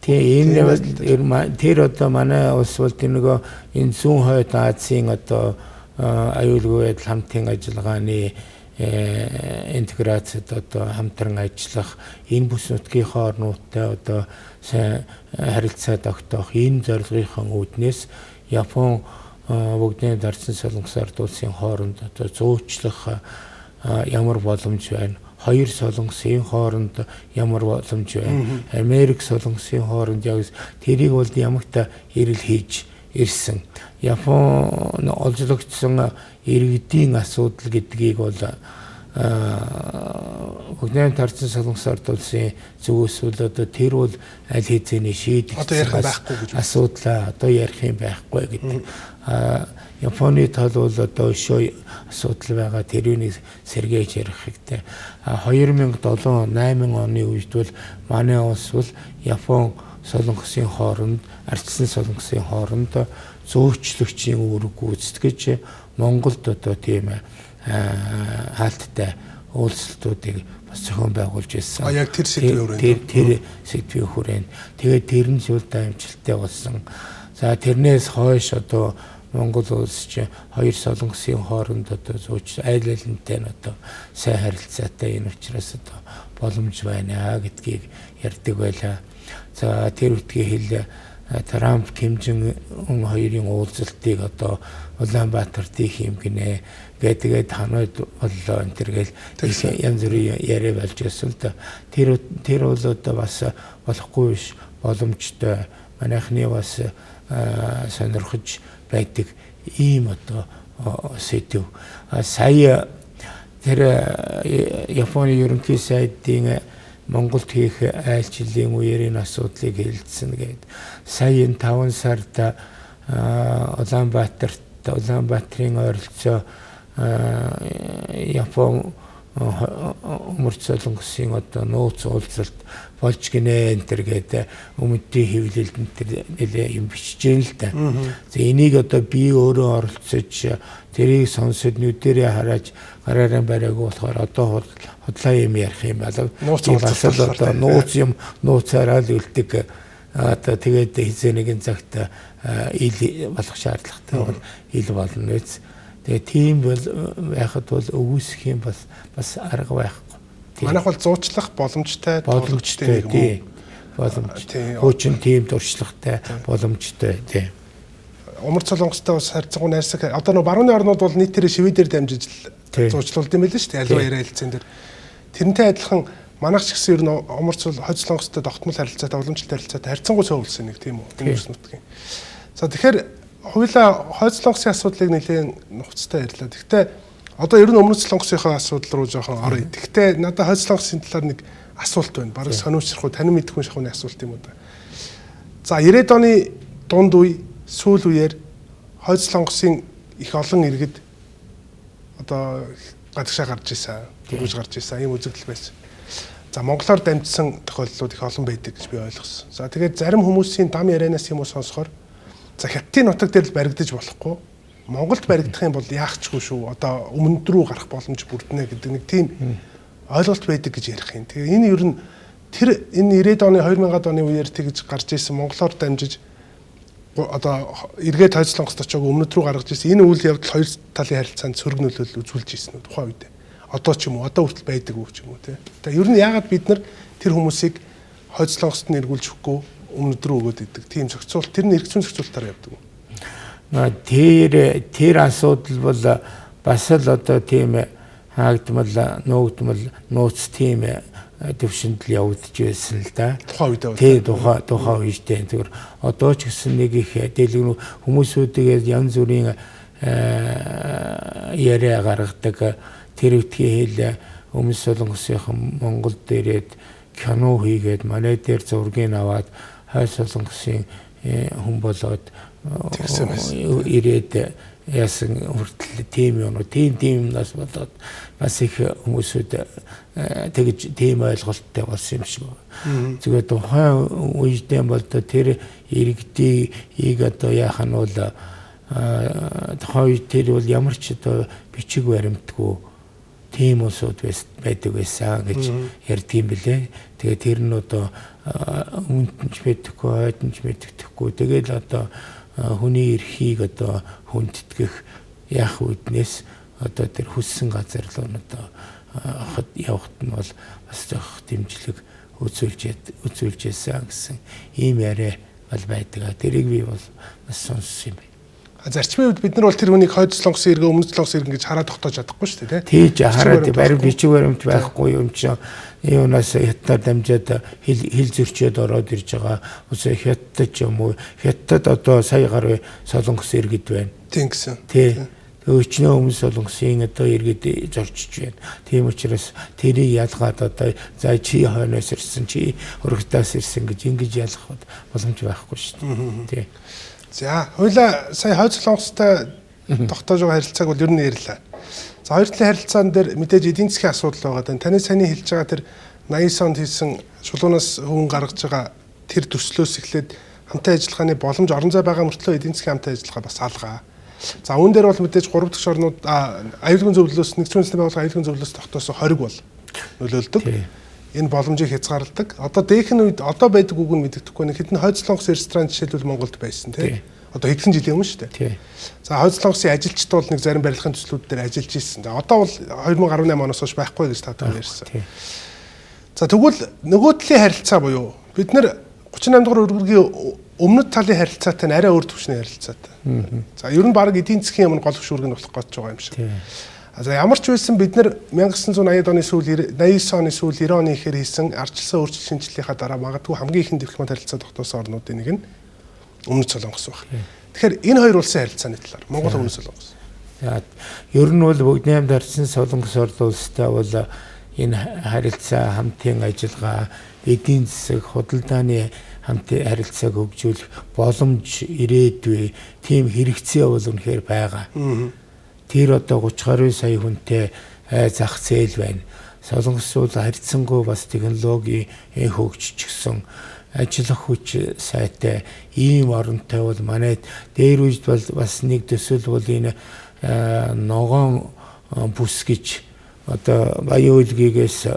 Тийм энэ тэр одоо манай улс бол тэр нөгөө энэ зүүн хойд Азийн одоо аюулгүй байдал хамтын ажиллагааны интеграцид одоо хамтран ажиллах энэ бүс нутгийнхаа орнуудтай одоо сайн харилцаа тогтоох энэ зорилгынхан үүднээс Япон бүгдийн дарсан Солонгос ард улсын хооронд одоо зуучлах ямар боломж байна? Хоёр Солонгосын хооронд ямар боломж байна? Америк Солонгосын хооронд яг тэрийг бол ямагта ирэл хийж ирсэн. Япон олзлогдсон иргэдийн асуудал гэдгийг бол бүгдийн дарсан Солонгос ард улсын зүгээс бол одоо тэр бол аль хэзээний шийдэгдсэн асуудал одоо ярих юм байхгүй гэдэг. Японы тал бол одоо өшөө асуудал байгаа тэрүүнийг сэргээж ярих хэрэгтэй. 2007-8 оны үед бол манай улс бол Япон Солонгосын хооронд ардчсан Солонгосын хооронд зөөчлөгчийн үүрэг гүйцэтгэж Монголд одоо тийм хаалттай уулзалтуудыг бас зохион байгуулж ирсэн. Яг тэр сэдвийн хүрээнд. Тэр сэдвийн хүрээнд. Тэгээд тэр нь зүйл дамжуулалттай болсон. За тэрнээс хойш одоо Монгол улс чинь хоёр Солонгосын хооронд одоо зууч айл алинтай нь одоо сайн харилцаатай энэ учраас одоо боломж байна гэдгийг ярьдаг байлаа. За тэр үтгийн хэл Трамп Ким Жон Ун хоёрын уулзалтыг одоо Улаанбаатарт их юм гинэ гэдэг танууд боллоо энэ төргээл янз бүрийн яриа болж байсан л да. Тэр бол одоо бас болохгүй биш боломжтой манайхны бас сонирхож байдаг ийм одоо сэдв. Сая тэр Японы ерөнхий сайдын Монголд хийх айлчлалын үеэрийн асуудлыг хэлсэн гэдэг. Сая 5 сард Улаанбаатарын ойролцоо Япон умарч Солонгосын одоо нууц уулзалт болж гинэ энэ төр гэдэг өмнөдийн хэвлэлд нэлээ юм бичжээ л да. За энийг одоо би өөрөө оролцож тэрийг сонсоод нүдэрээ хараад гараараа барайг болохоор одоо хотлоо юм ярих юм болов. Бас л одоо нууцаараа л үлдэг. Одоо тэгээд хизээ нэгэн цагт ил болох шаардлагатай бол ил болно үз. Тэгээ тийм бол байхад бол өвөсөх юм бас арга байхгүй. Манайх бол зуучлах боломжтой боломжтой тийм. Боломжтой. Хуучин тийм дуршлагтай боломжтой тийм. Умар Солонгостой бас харьцангуй найрсаг. Одоо нөгөө барууны орнууд бол нийтээрээ шивэдээр дамжиж зуучлуулд юм байл шүү дээ. Аливаа яриа хэлцэн дээр. Тэрнтэй адилхан манайх ч гэсэн ер нь Умар Хойд Солонгостой тогтмол харилцаатай, уламжлалт харилцаатай харьцангуй цөөвлсөн нэг тийм үү. Энэ ус нутгийн. За тэгэхээр хоёулаа Хойд Солонгосын асуудлыг нэлээд нухацтай ярьлаа. Гэхдээ одоо ер нь Өмнөд Солонгосынхаа асуудал руу жоохон орё. Гэхдээ надад Хойд Солонгосын талаар нэг асуулт байна. Бараг сониучрахгүй танин мэдхгүй шахууны асуулт юм уу да. За 90-ад оны дунд үе сүүл үеэр Хойд Солонгосын их олон иргэд одоо гадагшаа гарч ирсэн, дөрвөж гарч ирсэн ийм үзэгдэл байсан. За монголоор дамжсан тохиолдлууд их олон байдаг гэж би ойлгосон. За тэгээд зарим хүмүүсийн дам ярианаас юм уу сонсохоор за Хятадын нутаг дээр л баригдаж болохгүй. Монголд баригдах юм бол яахчгүй шүү. Одоо өмнөд рүү гарах боломж бүрднэ гэдэг нэг тийм ойлголт байдаг гэж ярих юм. Тэгээ энэ ер нь тэр энэ 90-ад оны 2000-ад оны үеэр тэгж гарч ирсэн монголоор дамжиж одоо эргээд Хойд Солонгост очиог өмнөд рүү гаргаж ирсэн энэ үйл явдал хоёр талын харилцаанд сөрөг нөлөөлөл үзүүлж ирсэн үү тухайн үед. Одоо ч юм уу одоо хүртэл байдаг үү ч юм уу те. Тэгээ ер нь яагаад бид нар тэр хүмүүсийг Хойд Солонгост нь эргүүлж өгөхгүй өмнөд рүү өгөөд идэг тийм зохицуулт тэр нь эрх зүйн зохицуултаар явдаг уу? Тэр асуудал бол бас л одоо тийм хаагдмал нуугдмал нууц тийм төвшөнд л явагдаж байсан л да. Тухайн үед тий тухайн үедээ зүгээр одоо ч гэсэн нэг их дэлгэр хүмүүсүүдээс янз бүрийн яриа гаргадаг тэр үтгийн хэл Өмнөд Солонгосын Монголд ирээд кино хийгээд манай дээр зургийг аваад Хойд Солонгосын хүн болоод ирээд яасан хүртэл тийм юм уу тийм нас болоод бас их хүмүүсүүд тэгж тийм ойлголттой болсон юм шиг. Зүгээр тухайн үедээ бол тэр иргэдийг одоо яах нь бол тухайн үед тэр бол ямар ч одоо бичиг баримтгүй тийм усуд байдаг байсан гэж ярьдгийм билээ. Тэгээ тэр нь одоо өмнөд нь мэдхгүй, хойд нь мэддэхгүй. Тэгээд одоо хүний эрхийг одоо хүндэтгэх яах үднээс одоо тэр хүссэн газар руу одоо явахт нь бол бас зөх дэмжлэг үзүүлж яасан гэсэн ийм яриа бол байдаг. Тэрийг би бол бас сонссон юм байна. Зарчмын үед бид нар бол тэр хүнийг Хойд Солонгосын иргэн, Өмнөд Солонгосын иргэн гэж хараад тогтоож чадахгүй шүү дээ, тий. Тийж хараад барим бичиг баримт байхгүй юм чинь юунаас хятадаар дамжаад хил зөрчөөд ороод ирж байгаа. Үгүй хятад ч юм уу. Хятад одоо сая гаруй Солонгос иргэд байна. Тийм гэсэн. Тий. Өчнөө Өмнөд Солонгосын одоо иргэд зорчиж байна. Тийм учраас тэрийг ялгаад одоо за чи хойноос ирсэн, чи урагтаас ирсэн гэж ингэж ялгах боломж байхгүй шүү дээ. Тий. За, хоёлаа сая Хойд Солонгостой тогтоож байгаа харилцааг бол ер нь ярьлаа. За, хоёр талын харилцаан дээр мэдээж эдийн засгийн асуудал байгаа. Таны саний хэлж байгаа тэр 89 онд хийсэн шулуунаас хөвөн гаргаж байгаа тэр төслөөс эхлээд хамтын ажиллагааны боломж орон зай байгаа мөртлөө эдийн засгийн хамтын ажиллагаа бас алгаа. За, үүн дээр бол мэдээж 3 дахь орнууд аюулгүй зөвлөлөөс нэгдсэн үндэсний байгууллага аюулгүй зөвлөлөөс тогтоосон хориг бол нөлөөлдөг. Энэ боломжийг хязгаарладаг. Одоо дээхэн үед одоо байдаг үг нь мэддэхгүй нэг хэдэн Хойд Солонгос ресторан жишээлбэл Монголд байсан тийм. Одоо хэдхэн жилийн өмнө шүү дээ. За Хойд Солонгосын ажилчид бол нэг зарим барилгын төслүүд дээр ажиллаж ирсэн. Одоо бол 2018 оноос хойш байхгүй гэж та ярьсан. За тэгвэл нөгөө талын харилцаа буюу бид нар 38 дугаар өргөргийн өмнөд талын харилцаатай арай өөр түвшний харилцаатай. За ер нь баг эдийн засгийн өмнө гол хөшүүрэг нь болох гэж байгаа юм шиг. За ямар ч байсан бид нар 1980-ад оны сүүл 89 оны сүүл 90 оны ихээр хийсэн ардчилсан өөрчлөлт шинжилгээнийхаа дараа магадгүй хамгийн ихэнх дипломат харилцаа тогтоосон орнуудын нэг нь Өмнөд Солонгос байна. Тэгэхээр энэ хоёр улсын харилцааны талаар Монгол Өмнөд Солонгос. За ер нь бол бүгдний хамт харьцсан Солонгос улстай бол энэ харилцаа хамтын ажиллагаа эдийн засаг худалдааны хамтын харилцааг хөгжүүлэх боломж ирээдүй тийм хэрэгцээ бол үнэхээр байгаа. Тэр одоо 30 гаруй сая хүнтэй зах зээл байна. Солонгос улс харьцангуй бас технологи хөгжчихсөн ажиллах хүч сайтай ийм оронтой бол манай дээр үед бол бас нэг төсөл бол энэ ногоон бүс гэж одоо Баян үлгийгээс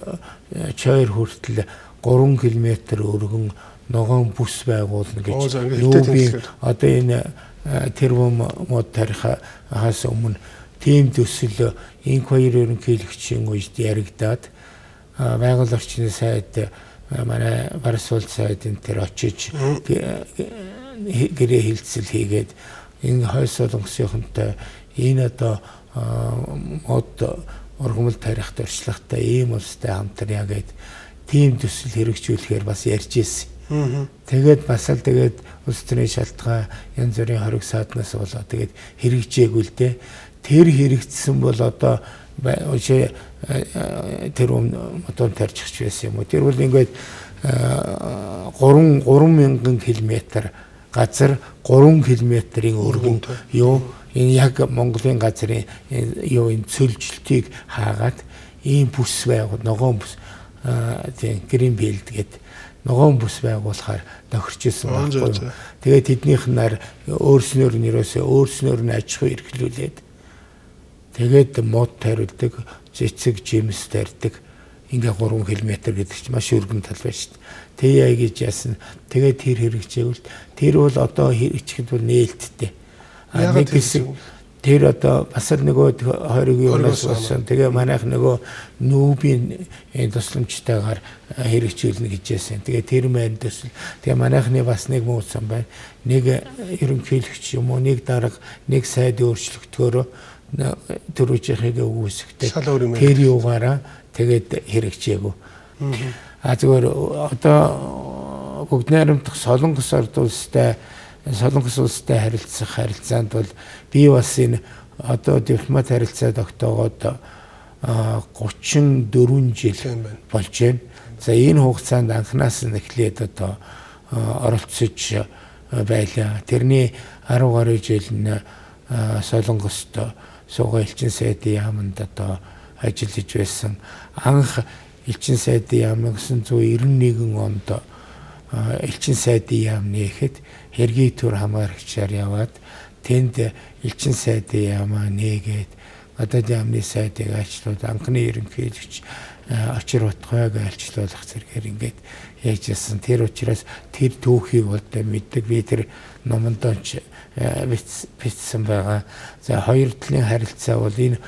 Чойр хүртэл 3 км өргөн ногоон бүс байгуулна гэж одоо энэ тэрбум мод тарихаас өмнө тийм төсөл инх хоёр ерөнхийлөгчийн үед яригдаад байгаль орчны сайд манай Барс улс сайдын тэр очиж гэрээ хилцэл хийгээд энэ хойд солонгосынхонтой энэ одоо мод ургамал тарихт орчлагтай ийм улстай хамтраа гээд тийм төсөл хэрэгжүүлэхээр бас ярьж ирсэн. Тэгээд бас л тэгээд улс төрийн шалтгаан янз бүрийн хориг сааднаас болоод тэгээд хэрэгжээгүй л дээ. Тэр хэрэгжсэн бол одоо тэр модон тарьчихч байсан юм уу? Тэр бол ингээд 3000 км газар 3 км-ийн өргөнд юу энэ яг Монголын газрын юу энэ цөлжилтийг хаагаад ийм бүс байгуул ногоон бүс тийм Greenfield гэдэг ногоон бүс байгуулахаар тохирч ирсэн байхгүй. Тэгээд тэднийх нь өөрснөөр нь аж ахуй эрхлүүлээд тэгээд мод тариулдаг, цэцэг жимс тарьдаг. Ингээ 3 км гэдэг чинь маш өргөн тал байна шүү дээ. Тэг яа гэж яасан. Тэгээд тэр хэрэгжээвэл тэр бол одоо хэрэгжихэд бол нээлттэй. Нэг хэсэг тэр одоо бас л нөгөө 20-ийн өмнөөс болсон. Тэгээ манайх нөгөө нүүбийн тусламжтайгаар хэрэгжүүлнэ гэж яасан. Тэгээ тэр маань төсөл. Тэгээ манайхны бас нэг муусан байна. Нэг ерөнхийлөгч юм уу, нэг дарга, нэг сайд өөрчлөгдөхөөрөө төрөжийнхээ үүсгэдэг. Тэр юугаараа тэгээд хэрэгжээгүй. Зүгээр одоо бүгд найрамдах Солонгос улстай харилцаанд бол би бас энэ одоо дипломат харилцаа тогтоогоод 34 жил болж байна. За энэ хугацаанд анхнаас нь эхлээд одоо оролцож байлаа. Тэрний 10 гаруй жил нь Солонгост суугаа элчин сайдын яамд одоо ажиллаж байсан. Анх элчин сайдын яам 1991 онд элчин сайдын яам нээхэд хэргийн төр хамгаалагчаар яваад тэнд элчин сайдын яамаа нээгээд гадаад яамны сайдыг аачлууд анхны ерөнхийлөгч очир утгайг айлчлуулах зэргээр ингээд яаж яасан. Тэр учраас тэр түүхийг одоо мэддэг. Би тэр номондооч бичсэн байгаа. За хоёр талын харилцаа бол энэ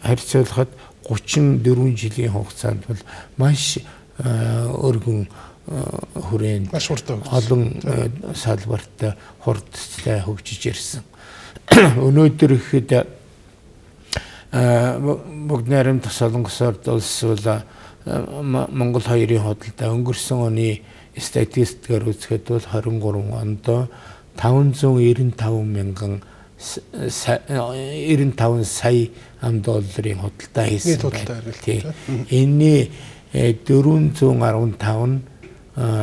харьцуулахад 34 жилийн хугацаанд бол маш өргөн хүрээнд олон салбарт хурдтай хөгжиж ирсэн. Өнөөдөр ихэд бүгд найрамдах Солонгосоор улс бол Монгол хоёрын худалдаа өнгөрсөн оны статистикээр үзэхэд бол 23 онд 595 сая $95 худалдаа хийсэн байна. Энэний 415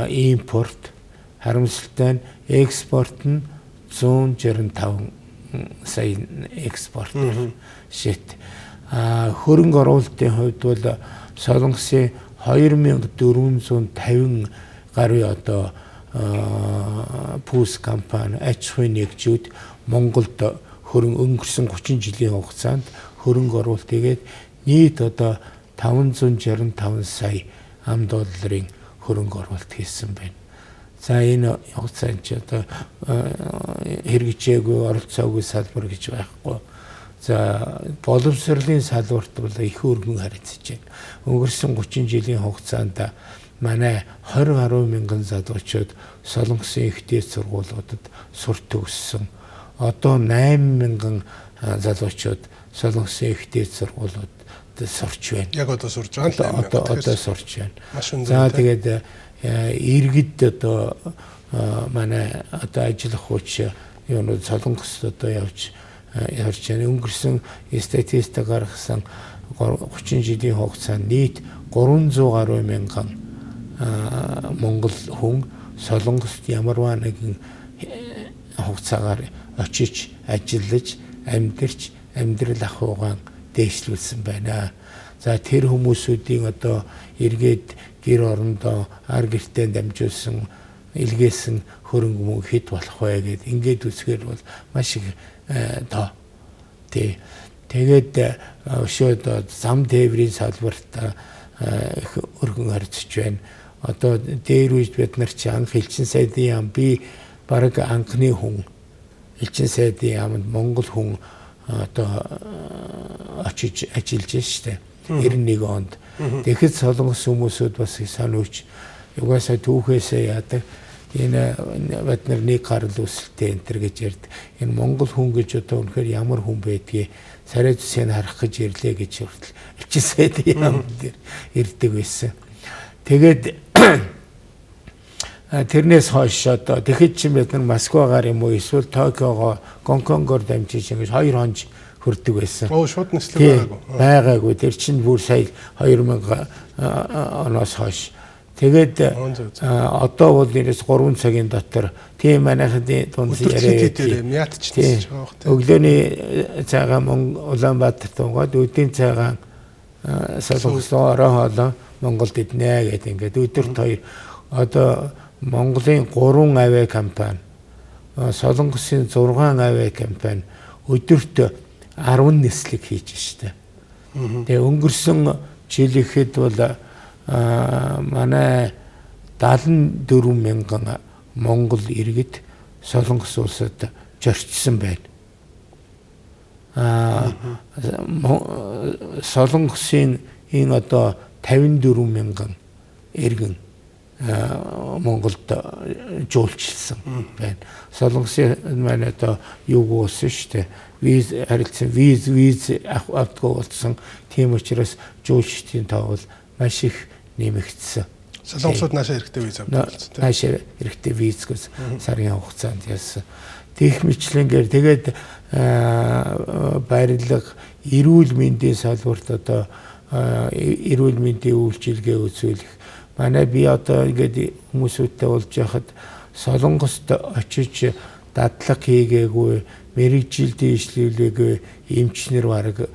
импорт, харамсалтай нь экспорт нь 165 сая экспорт шít. Хөрөнгө оруулалтын хувьд бол Солонгосын 2450 гаруй одоо пүүс компани аж ахуйн нэгжүүд Монголд өнгөрсөн 30 жилийн хугацаанд хөрөнгө оруулалт хийгээд нийт одоо 565 сая $5 хөрөнгө оруулалт хийсэн байна. За энэ хугацаанд ч одоо хэрэгжээгүй оролцоогүй салбар гэж байхгүй. За боловсролын салбарт бол их өргөн харилцаж байна. Өнгөрсөн 30 жилийн хугацаанд манай 20 гаруй мянган залуучууд Солонгосын ихтэй сургуулиудад сур төгссөн. Одоо 8 мянган залуучууд Солонгосын ихтэй сургуулиудад сурч байна. Яг одоо сурж байгаа. Одоо сурч байна. За тэгээд иргэд одоо манай одоо ажиллах хүч юунууд Солонгост одоо явж байна. Өнгөрсөн статистик гаргасан 30 жилийн хугацаанд нийт 300 гаруй мянган Монгол хүн Солонгост ямарваа нэгэн хугацаагаар очиж ажиллаж амьдарч амьдрал ахуйгаан дээшлүүлсэн байна. За тэр хүмүүсүүдийн одоо эргээд гэр орондоо ар гэртээ дамжуулсан илгээсэн хөрөнгө мөнгө хэд болох вэ гэд ингээд үзэхээр бол маш их тоо. Тэгээд өшөөд зам тээврийн салбарт их өргөн харьцаж байна. Одоо дээр үед бид нар чи анх элчин сайдын яам би бараг анхны хүн элчин сайдын яамд Монгол хүн одоо очиж ажиллаж штэ 91 онд Тэгэхэд солонгос хүмүүсүүд бас санууч угаасаа түүхээсээ яадаг энэ бид нар нэг гарал үүсэлтэй энэ төр гэж ярьд. Энэ Монгол хүн гэж одоо үнэхээр ямар хүн байдгийг сарай зүсийг харах гэж ирлээ гэж хүртэл ичээсээд юм дээр ирдэг байсан. Тэгээд тэрнээс хойш одоо тэгэхэд чи бид нар Москвагаар юм уу эсвэл Токиогоо Гонконгоор дамжиж ингэж 2 хонж хүрдэг байсан. Шууд нислэг байгаагүй. Тэр чинь бүр сая 2000 оноос хойш. Тэгээд одоо бол нэрээс 3 цагийн дотор тийм манайхад дунд яриа ядчихсан байгаа хөөх. Өглөөний цагаан Улаанбаатар тунгаад өдийн цагаан солонгосоороо хоолоо Монголд иднэ гэдэг ингээд өдөрт 2 одоо Монголын 3 авиа компани солонгосын 6 авиа компани өдөрт 10 нислэг хийж штэ. Тэгээ өнгөрсөн жил ихэд бол манай 74 мянган Монгол иргэд солонгос улсад зорчсон байна. Солонгосын энэ одоо 54 мянган иргэн Монголд жуулчилсан байна. Солонгосын манай одоо юуг уусан штэ. Виз харилцан виз авдгаа болсон. Тийм учраас жуулчдын тоо бол маш их нэмэгдсэн. Солонгосууд наашаа хэрэгтэй виз авдаг. Наашаа хэрэгтэй визгээс сарын хугацаанд яасан. Тэгэх мэтлэнгээр тэгээд барилга, эрүүл мэндийн салбарт одоо эрүүл мэндийн үйлчилгээ үзүүлэх. Манай би одоо ингээд хүмүүсүүдтэй болж байхад Солонгост очиж дадлаг хийгээгүй, мэрэгжилдээ ижлүүлээгүй эмчнэр бараг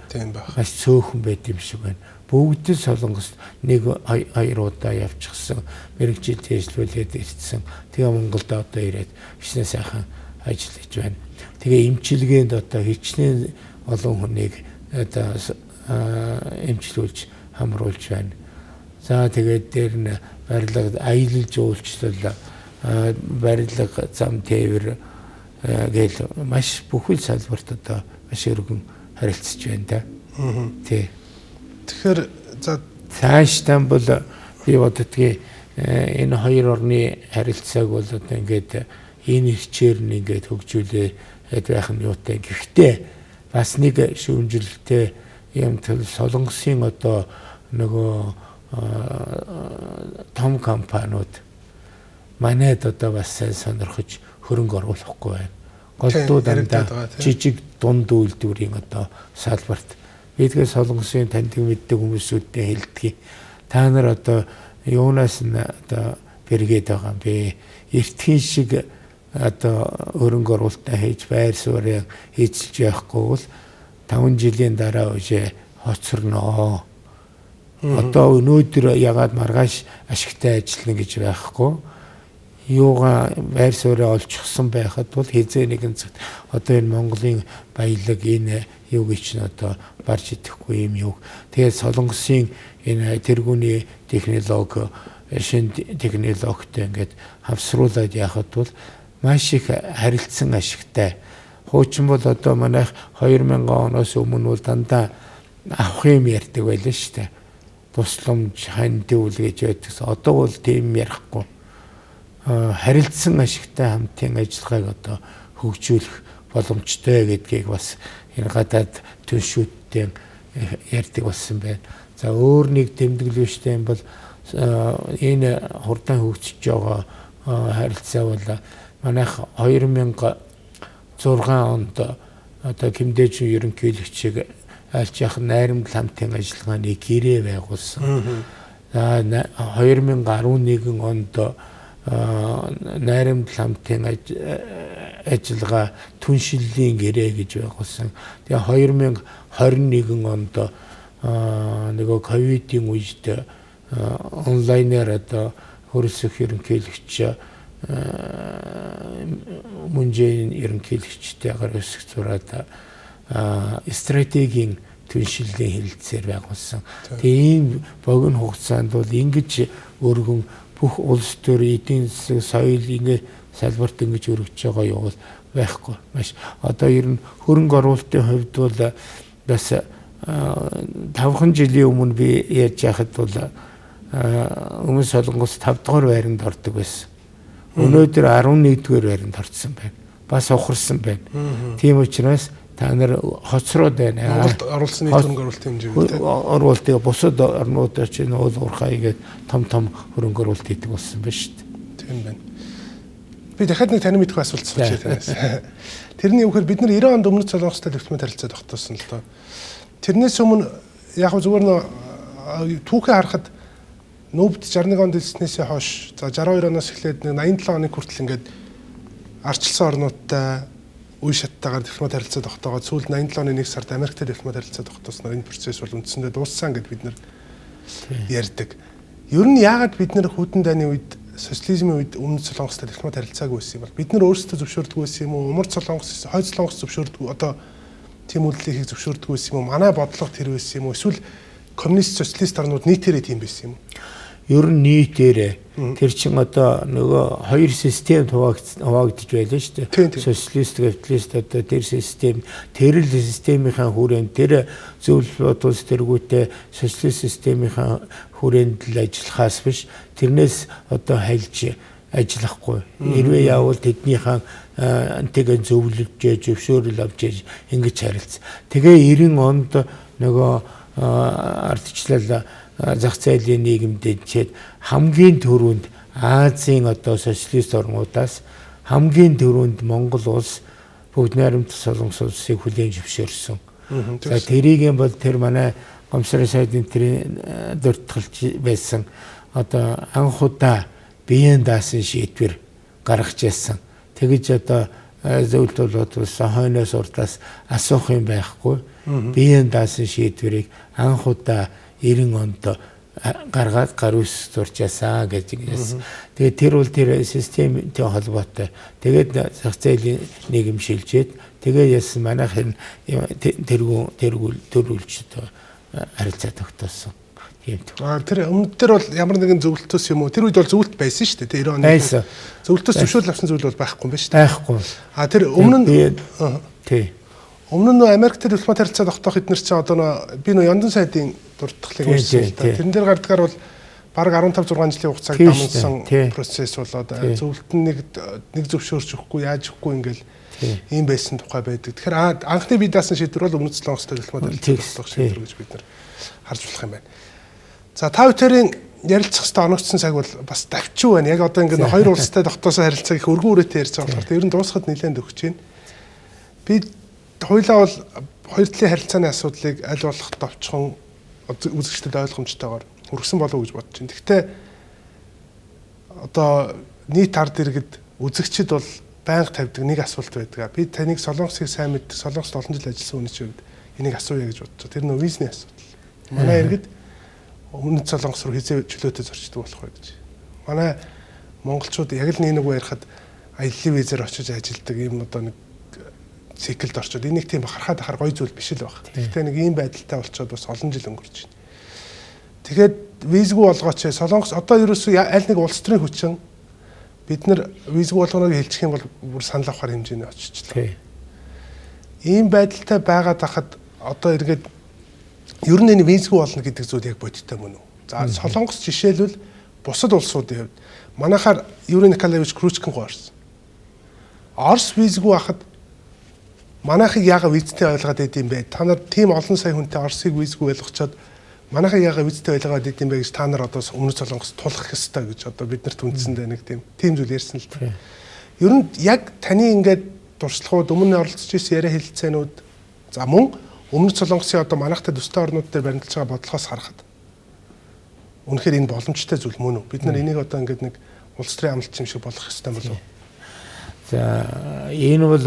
маш цөөхөн байт юм шиг байна. Бүгд Солонгост 1-2 удаа явчихсан, мэрэгжилдээ ижлүүлээд ирсэн. Тэгээ Монголд одоо ирээд хичнээн сайхан ажиллаж байна. Тэгээ эмчилгээнд одоо хичнээн олон хүнийг одоо эмчлүүлж хамруулж байна. За тэгээд дээр нь барилга, аялал жуулчлал, барилга, зам тээвэр гэл маш бүхэл салбарт одоо маш өргөн харилцаж байна да. Тий. Тэгэхээр за цаашдаа бол би боддгийн энэ хоёр орны харилцааг бол одоо ингээд энэ хичээр нь ингээд хөгжүүлээд байх нь юутай. Гэхдээ бас нэг шүүмжлэлтэй юм төл Солонгосын одоо нөгөө том компаниуд манайд одоо бас сайн сонирхож хөрөнгө оруулахгүй байна. Голдуу дандаа жижиг дунд үйлдвэрийн одоо салбарт бидгээ Солонгосын таньдаг мэддэг хүмүүсүүдтэй хэлдэг. Та нар одоо юунаас нь одоо бэргээд байгаа юм бэ? Эртхэн шиг одоо хөрөнгө оруулалтаа хийж байр суурийг эзэлж явахгүй бол 5 жилийн дараа үжээ хоцорноо. Одоо өнөөдөр ягаад маргааш ашигтай ажиллана гэж байхгүй. Юугаа байр суурийг олчихсан байхад бол хизээ нэгэн цагт одоо энэ Монголын баялаг энэ юуг чинь одоо барж идэхгүй юм юу. Тэгээд Солонгосын энэ тэргүүний технологи, шин технологитой ингээд хамсруулаад яхад бол маш их харилцан ашигтай. Хуучин бол одоо манайх 2000 оноос өмнө бол дандаа авах юм ярьдаг байлаа шүү дээ. Тусламж хандивл гэж байдагс. Одоо бол тийм ярихгүй. Харилцан ашигтай хамтын ажиллагааг одоо хөгжүүлэх боломжтой гэдгийг бас энэ гадаад түншүүдтэй ярьдаг болсон байна. За өөр нэг тэмдэглэвчтэй юм бол энэ хурдан хөгжиж байгаа харилцаа бол манайх 2006 онд одоо Кимдэж ерөнхийлөгчийг альч яах найрамдал хамтын ажиллагааны гэрээ байгуулсан. За 2011 онд найрамдал хамтын ажиллагаа түншлэлийн гэрээ гэж байгуулсан. Тэгээ 2021 онд нөгөө ковидын үед онлайнаар одоо хөрсөх ерөнхийлөгч Мунжэйн ерөнхийлөгчтэйгээр өсөх зураад стратегийн түншлэлийн хэлэлцээр байгуулсан. Тэгээ ийм богино хугацаанд бол ингэж өргөн бүх улс төр эдийн засаг соёл ингэ салбарт ингэж өргөж байгаа юу байхгүй. Маш одоо ер нь хөрөнгө оруулалтын хувьд бол бас 5 жилийн өмнө би яаж яхад бол өмнө Солонгос 5 дугаар байранд ордог байсан. Өнөөдөр 11-р байранд орсон байна. Бас ухарсан байна. Тийм учраас та нар хоцроод байна. Монголд оруулсан нийт хөрөнгө оруулалтын хэмжээ үү? Оруулалтыг бусад орнуудаар чинь уул уурхай игээд том хөрөнгө оруулалт хийдэг болсон байна шүү дээ. Тийм байна. Би дахиад нэг таны мэдэх асуулт асууж танаас. Тэрний үгээр бид нар 90 онд өмнөд Солонгостой дипломат харилцаа тогтоосон л доо. Тэрнээс өмнө яг зүгээр нөө түүхээ харахад нүүбд 61 онд элснээсээ хойш за 62 оноос эхлээд 87 оны хүртэл ингээд арчилсан орнуудтай үе шаттайгаар дипломат харилцаа тогтоогоод сүүлд 87 оны 1 сард Америктэй дипломат харилцаа тогтоосноор энэ процесс бол үндсэндээ дууссан гэд бид нар ярьдаг. Ер нь яагаад бид нар хүйтэн дайны үед социализмын үед өмнөд Солонгостой дипломат харилцаагүй байсан юм бол бид нар өөрсдөө зөвшөөрдөг байсан юм уу? Умар Солонгос, хойд Солонгос зөвшөөрдөг одоо тийм үйлдэлийг зөвшөөрдөг байсан юм уу? Манай бодлого тэр байсан юм уу? Эсвэл коммунист социалист орнууд нийтээрээ тийм байсан юм уу? Ер нь нийтээрээ тэр чин одоо нөгөө хоёр систем хуваагдж байлаа шүү дээ. Социалист, капиталист одоо тэр систем, тэрл системийнхаа хүрээнд тэр зөвлөл бодвол тэргүүтээ социалист системийнхаа хүрээнд л ажиллахаас биш тэрнээс одоо хайлж ажиллахгүй. Хэрвээ яавал тэднийхээ тэгээ зөвлөж, зөвшөөрөл авч ингэж харилцсан. Тэгээ 90 онд нөгөө ардчлал зах зээлийн нийгэмдээ хамгийн түрүүнд Азийн одоо социалист орнуудаас хамгийн түрүүнд Монгол улс бүгд найрамд Солонгос улсыг хүлээн зөвшөөрсөн. За тэрийг бол тэр манай гомсрын сайдын тэрийн дуртгалж байсан одоо анх удаа биеийн даасан шийдвэр гаргаж ирсэн. Тэгэж одоо зөвлөлт болсон хойноос урдаас асуух юм байхгүй. Биеийн даасан шийдвэрийг анх удаа 90 онд гаргаад гар үс зурчаасаа гэж хэлсэн. Тэгээд тэр бол тэр системтэй холбоотой. Тэгээд зах зээлийн нийгэм шилжээд тэгээд яасан манайх тэргүүлж харилцаа тогтоосон. Тийм. Тэр өмнөд тэр бол ямар нэгэн зөвлөлтөөс юм уу? Тэр үед бол зөвлөлт байсан шүү дээ. 90 оны. Зөвлөлтөөс зөвшөөрөл авсан зүйл бол байхгүй юм байна шүү дээ. Байхгүй. Тэр өмнө нь тий. Өмнө нь Америктэй дипломат харилцаа тогтоох эднэр чинь одоо би Яндын сайдын дуртгалыг ярьсан л да. Тэрэн дээр гардгаар бол бараг 15 6 жилийн хугацааг дамжсан процесс болоод зөвлөлт нь нэг зөвшөөрч өгөхгүй яаж өгөхгүй ингээл ийм байсан тухай байдаг. Тэгэхээр анхны бие даасан шийдвэр бол өмнөд Солонгостой дипломат харилцаа тогтоох шийдвэр гэж бид нар харж болох юм байна. За та бүхэн ярилцах хэвээр оногдсон цаг бол бас давчуу байна. Яг одоо ингээд хоёр улстай тогтоосон харилцааг их өргөн үрээтэй ярьж байгаа болохоор ер нь дуусахад нэлээд өгч байна. Би хоёлаа бол хоёр талын харилцааны асуудлыг аль болох товчхон үзэгчдэд ойлгомжтойгоор хүргэсэн болов уу гэж бодож байна. Гэхдээ одоо нийт ард иргэд үзэгчд бол байнга тавьдаг нэг асуулт байдаг. Би таныг Солонгосыг сайн мэддэг, Солонгост олон жил ажилласан хүний чинь энийг асууя гэж бодож байна. Тэр нөө визний асуудал. Манай иргэд өмнөд Солонгос руу хизээ чөлөөтэй зорчдог болох вэ гэж. Манай монголчууд яг л нэг ярихад аяллаа визээр очиж ажилладаг юм одоо нэг циклд орчод энийг тийм харахад ахаар гоё зүйл биш л баг. Гэхдээ нэг ийм байдалтай болчоод бас олон жил өнгөрч байна. Тэгээд визгүй болгооч Солонгос одоо ерөөсөө аль нэг улс төрийн хүчин бид нар визгүй болгоныг хэлчих юм бол бүр санал авахар хэмжээний очичлаа. Ийм байдалтай байгаад хахад одоо эргээд ер нь энэ визгүй болно гэдэг зүйл яг бодиттой мөн үү? За Солонгос жишээлбэл бусад улсуудын хувьд манайхаар Юрий Николаевич Кручкин гоорсон. Орос визгүй хахад манайхыг яагаад визтэй ойлгоод байд юм бэ? Та нар тийм олон сая хүнтэй Оросыг визгүй ойлгочоод манайхыг яагаад визтэй ойлгоод байд юм бэ гэж та нар одоо өмнөд Солонгос тулах ёстой гэж одоо бид нарт үндсэндээ нэг тийм зүйл ярьсан л да. Ер нь яг таны ингээд дурслагууд өмнө оролцож ирсэн яриа хэлэлцээнүүд за мөн өмнөд Солонгосын одоо манайхтай төстэй орнууд дээр баримталж байгаа бодлогоос харахад үнэхээр энэ боломжтой зүйл мөн үү? Бид нар энийг одоо ингээд нэг улс төрийн амлалт юм шиг болгох ёстой болов уу? За энэ бол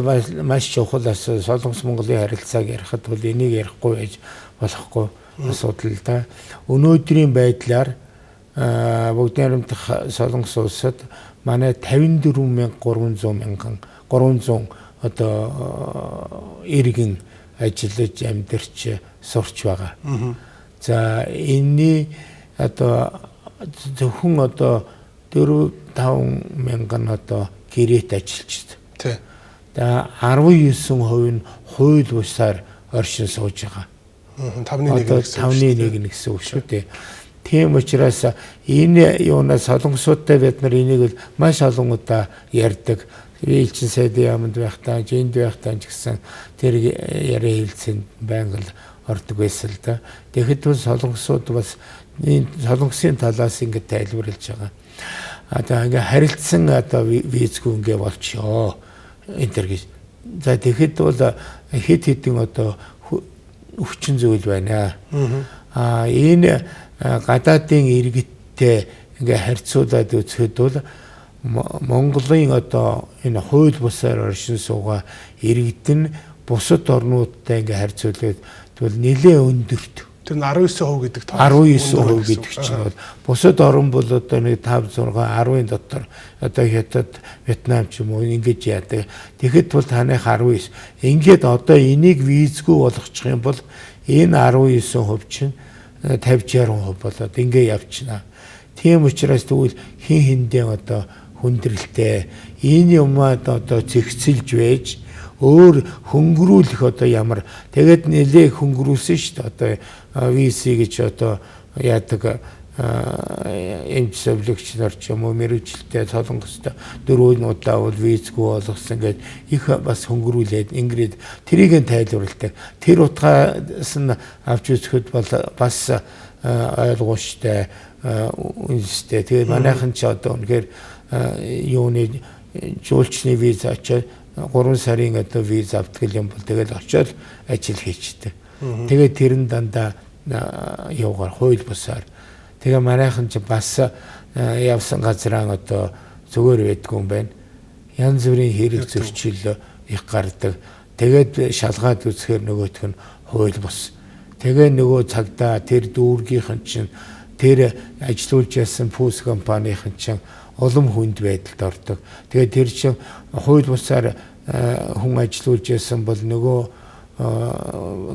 маш чухал асуудал. Солонгос Монголын харилцааг ярихад бол энийг ярихгүй байж болохгүй асуудал л да. Өнөөдрийн байдлаар бүгд найрамдах Солонгос улсад манай 54,300 одоо иргэн ажиллаж амьдарч сурч байгаа. За энэний одоо зөвхөн одоо 4-5 мянган одоо гэрээт ажилчид. За 19% нь хууль бусаар оршин сууж байгаа. 5-1 гэсэн үг шүү дээ. Тийм учраас энэ юунаас солонгосуудтай бид нар энийг маш олон удаа ярьдаг. Ээлжин сайдын яамд байхдаа, жинд байхдаа ч гэсэн тэр яриа хэлцэн байнга л ордог байсан л да. Тэгэхэд бол солонгосууд бас энэ солонгосын талаас ингэ тайлбарлаж байгаа. Одоо ингээ харилцсан одоо визгүй ингээ болчихоо энэ төр гэж. За тэгэхэд бол хэд хэдэн одоо өвчин зүйл байна. Энэ гадаадын иргэдтэй ингээ харьцуулаад үзэхэд бол Монголын одоо энэ хууль бусаар оршин суугаа иргэд нь бусад орнуудтай ингээ харьцуулаад бол нэлээд өндөрт. Тэр 19% гэдэг тоо. 19% гэдэг чинь бол бусад орн бол одоо нэг 5 6 10-ын дотор одоо Хятад, Вьетнам ч юм уу ингэж яадаг. Тэгэхэд бол таных 19. Ингээд одоо энийг визгүй болгочих юм бол энэ 19% чинь 50-60% болоод ингээ явчихна. Тийм учраас тэгвэл хин хиндээ одоо хүндрэлтэй энэ юм одоо зэгцэлж байж өөр хөнгөрүүлэх одоо ямар тэгээд нэлээ хөнгөрүүлсэн шүү дээ одоо визи гэж одоо яадаг эмч зөвлөгч нар ч юм уу мэрэгчлээ солонгостой 4 удаа бол визгүй болгосон гэд их бас хөнгөрүүлээд ингээд тэрийг нь тайлбарладаг. Тэр утгаас нь авч үзэхэд бол бас ойлгомжтой үнэтэй. Тэгээд манайхан ч одоо үнэхээр юуны жуулчны виз очоод 3 сарын одоо виз авдаг юм бол тэгэл очоод ажил хийчихдээ. Тэгээд тэр нь дандаа явгаар хууль бусаар. Тэгээ манайхан ч бас явсан газраа одоо зүгээр байдгүй юм байна. Янз бүрийн хэрэг зөрчил их гардаг. Тэгээд шалгаад үзэхээр нөгөөх нь хууль бус. Тэгээ нөгөө цагдаа тэр дүүргийнхэн чинь тэр ажилуулж ясан пүүс компанийн чинь улам хүнд байдалд ордог. Тэгээ тэр чинь хууль бусаар хүн ажилуулж ясан бол нөгөө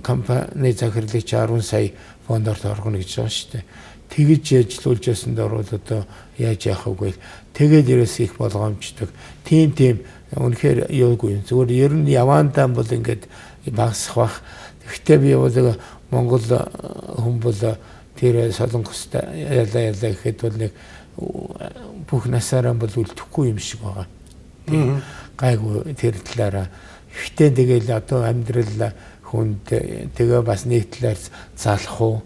компани захирлагч 10 сая фондорт оргоно гэж байгаа шүү дээ. Тэгж ажилуулж ясанд орвол одоо яаж яах вэ? Тэгээд ерөөс их болгоомжтой. Тийм үнэхээр юугүй. Зүгээр ер нь яваандаа бол ингээд багасах бах. Гэхдээ би бол Монгол хүн бол тэр солонгостой ялаа гэхэд бол нэг бүх насаараа бол үлдэхгүй юм шиг байгаа. Гайгүй тэр талаараа. Гэхдээ тэгэл одоо амьдрал хүнд тэгээ бас нэг талаар залах уу?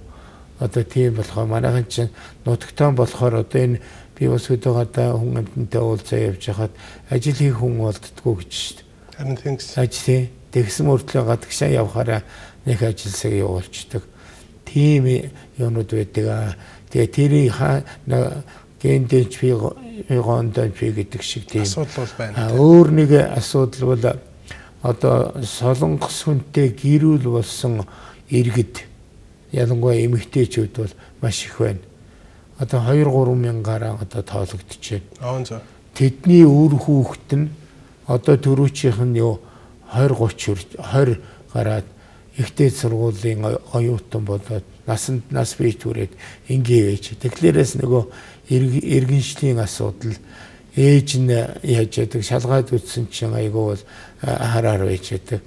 Одоо тийм болохоор манайхан чинь нутагтаа болохоор одоо энэ би бас өдөөдөө хүн амьтантай уулзаа явж хахад ажил хийх хүн болддгоо гэж шүү дээ. Харин тийм гэсэн. Ажил тэгсэн мөртлөө гадагшаа явхаараа нэг ажилсаа явуулчихдаг. Тийм юмуд байдаг. Тэгээ тэрийг гендэж фигондон гэдэг шиг тийм асуудал бол байна. Өөр нэг асуудал бол одоо солонгос хүнтэй гэрүүл болсон иргэд ялангуяа эмэгтэйчүүд бол маш их байна. Одоо 2-3 мянгаар одоо тоологдчихэ. Тэдний үр хүүхэд нь одоо төрүүчийнх нь юу 20 гараад ихтэй сургуулийн оюутан болоод нас бий түрээд ингээ байж. Тэгэхээр нөгөө иргэншлийн асуудал ээж нь яаж яадаг шалгаад үтсэн чинь айгүй бол хараар байж яадаг.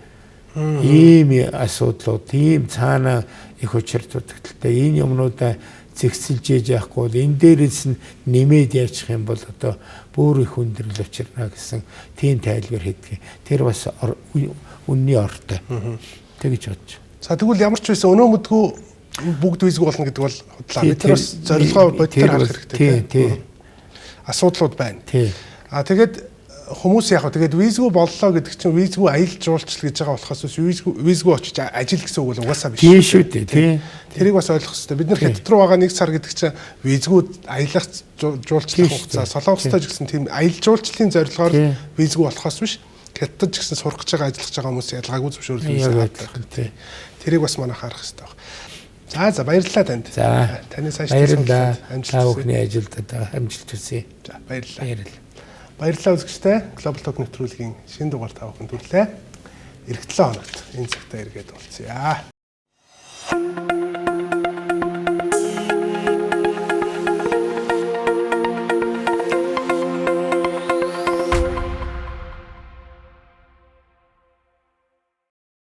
Ийм асуудлууд ийм цаана их учирдуудтай энэ юмнуудаа зэгцэлж яж яахгүй бол энэ дээрээс нь нэмээд яачих юм бол одоо бүр их хүндрэл учирна гэсэн тийм тайлбар хийдэг. Тэр бас үнний ортой. Тэгж бодож. За тэгвэл ямар ч байсан өнөө мэдгүй бүгд визгүй болно гэдэг бол худлаа. Бид нар бас зорилгоо бодтоор харах хэрэгтэй. Тийм. Асуудлууд байна. Тийм. Тэгээд хүмүүс яг тэгээд визгүй боллоо гэдэг чинь визгүй аялал жуулчлал гэж байгаа болохоос визгүй очиж ажил гэсэн үг бол угаасаа биш. Тийм шүү дээ. Тийм. Тэрийг бас ойлгох хэрэгтэй. Бид нар Хятад руу байгаа 1 сар гэдэг чинь визгүй аялах жуулчлах хугацаа солонгостой ч гэсэн тийм аялал жуулчлалын зорилгоор визгүй болохоос биш. Хятад ч гэсэн сурах гэж байгаа ажиллах гэж байгаа хүмүүс ялгаагүй зөвшөөрлөөс авдаг. Тэрийг бас манай харах хэрэгтэй байна. За баярлалаа танд. За таны сайжруулалт баярлалаа. Та бүхний ажилд амжилт хүсье. За баярлалаа. Баярлалаа үзэгчдээ. Global Talk нэвтрүүлгийн шинэ дугаар та бүхэнд хүрлээ. Эх 7 хоногт энэ цагтаа эргээд уулзъя.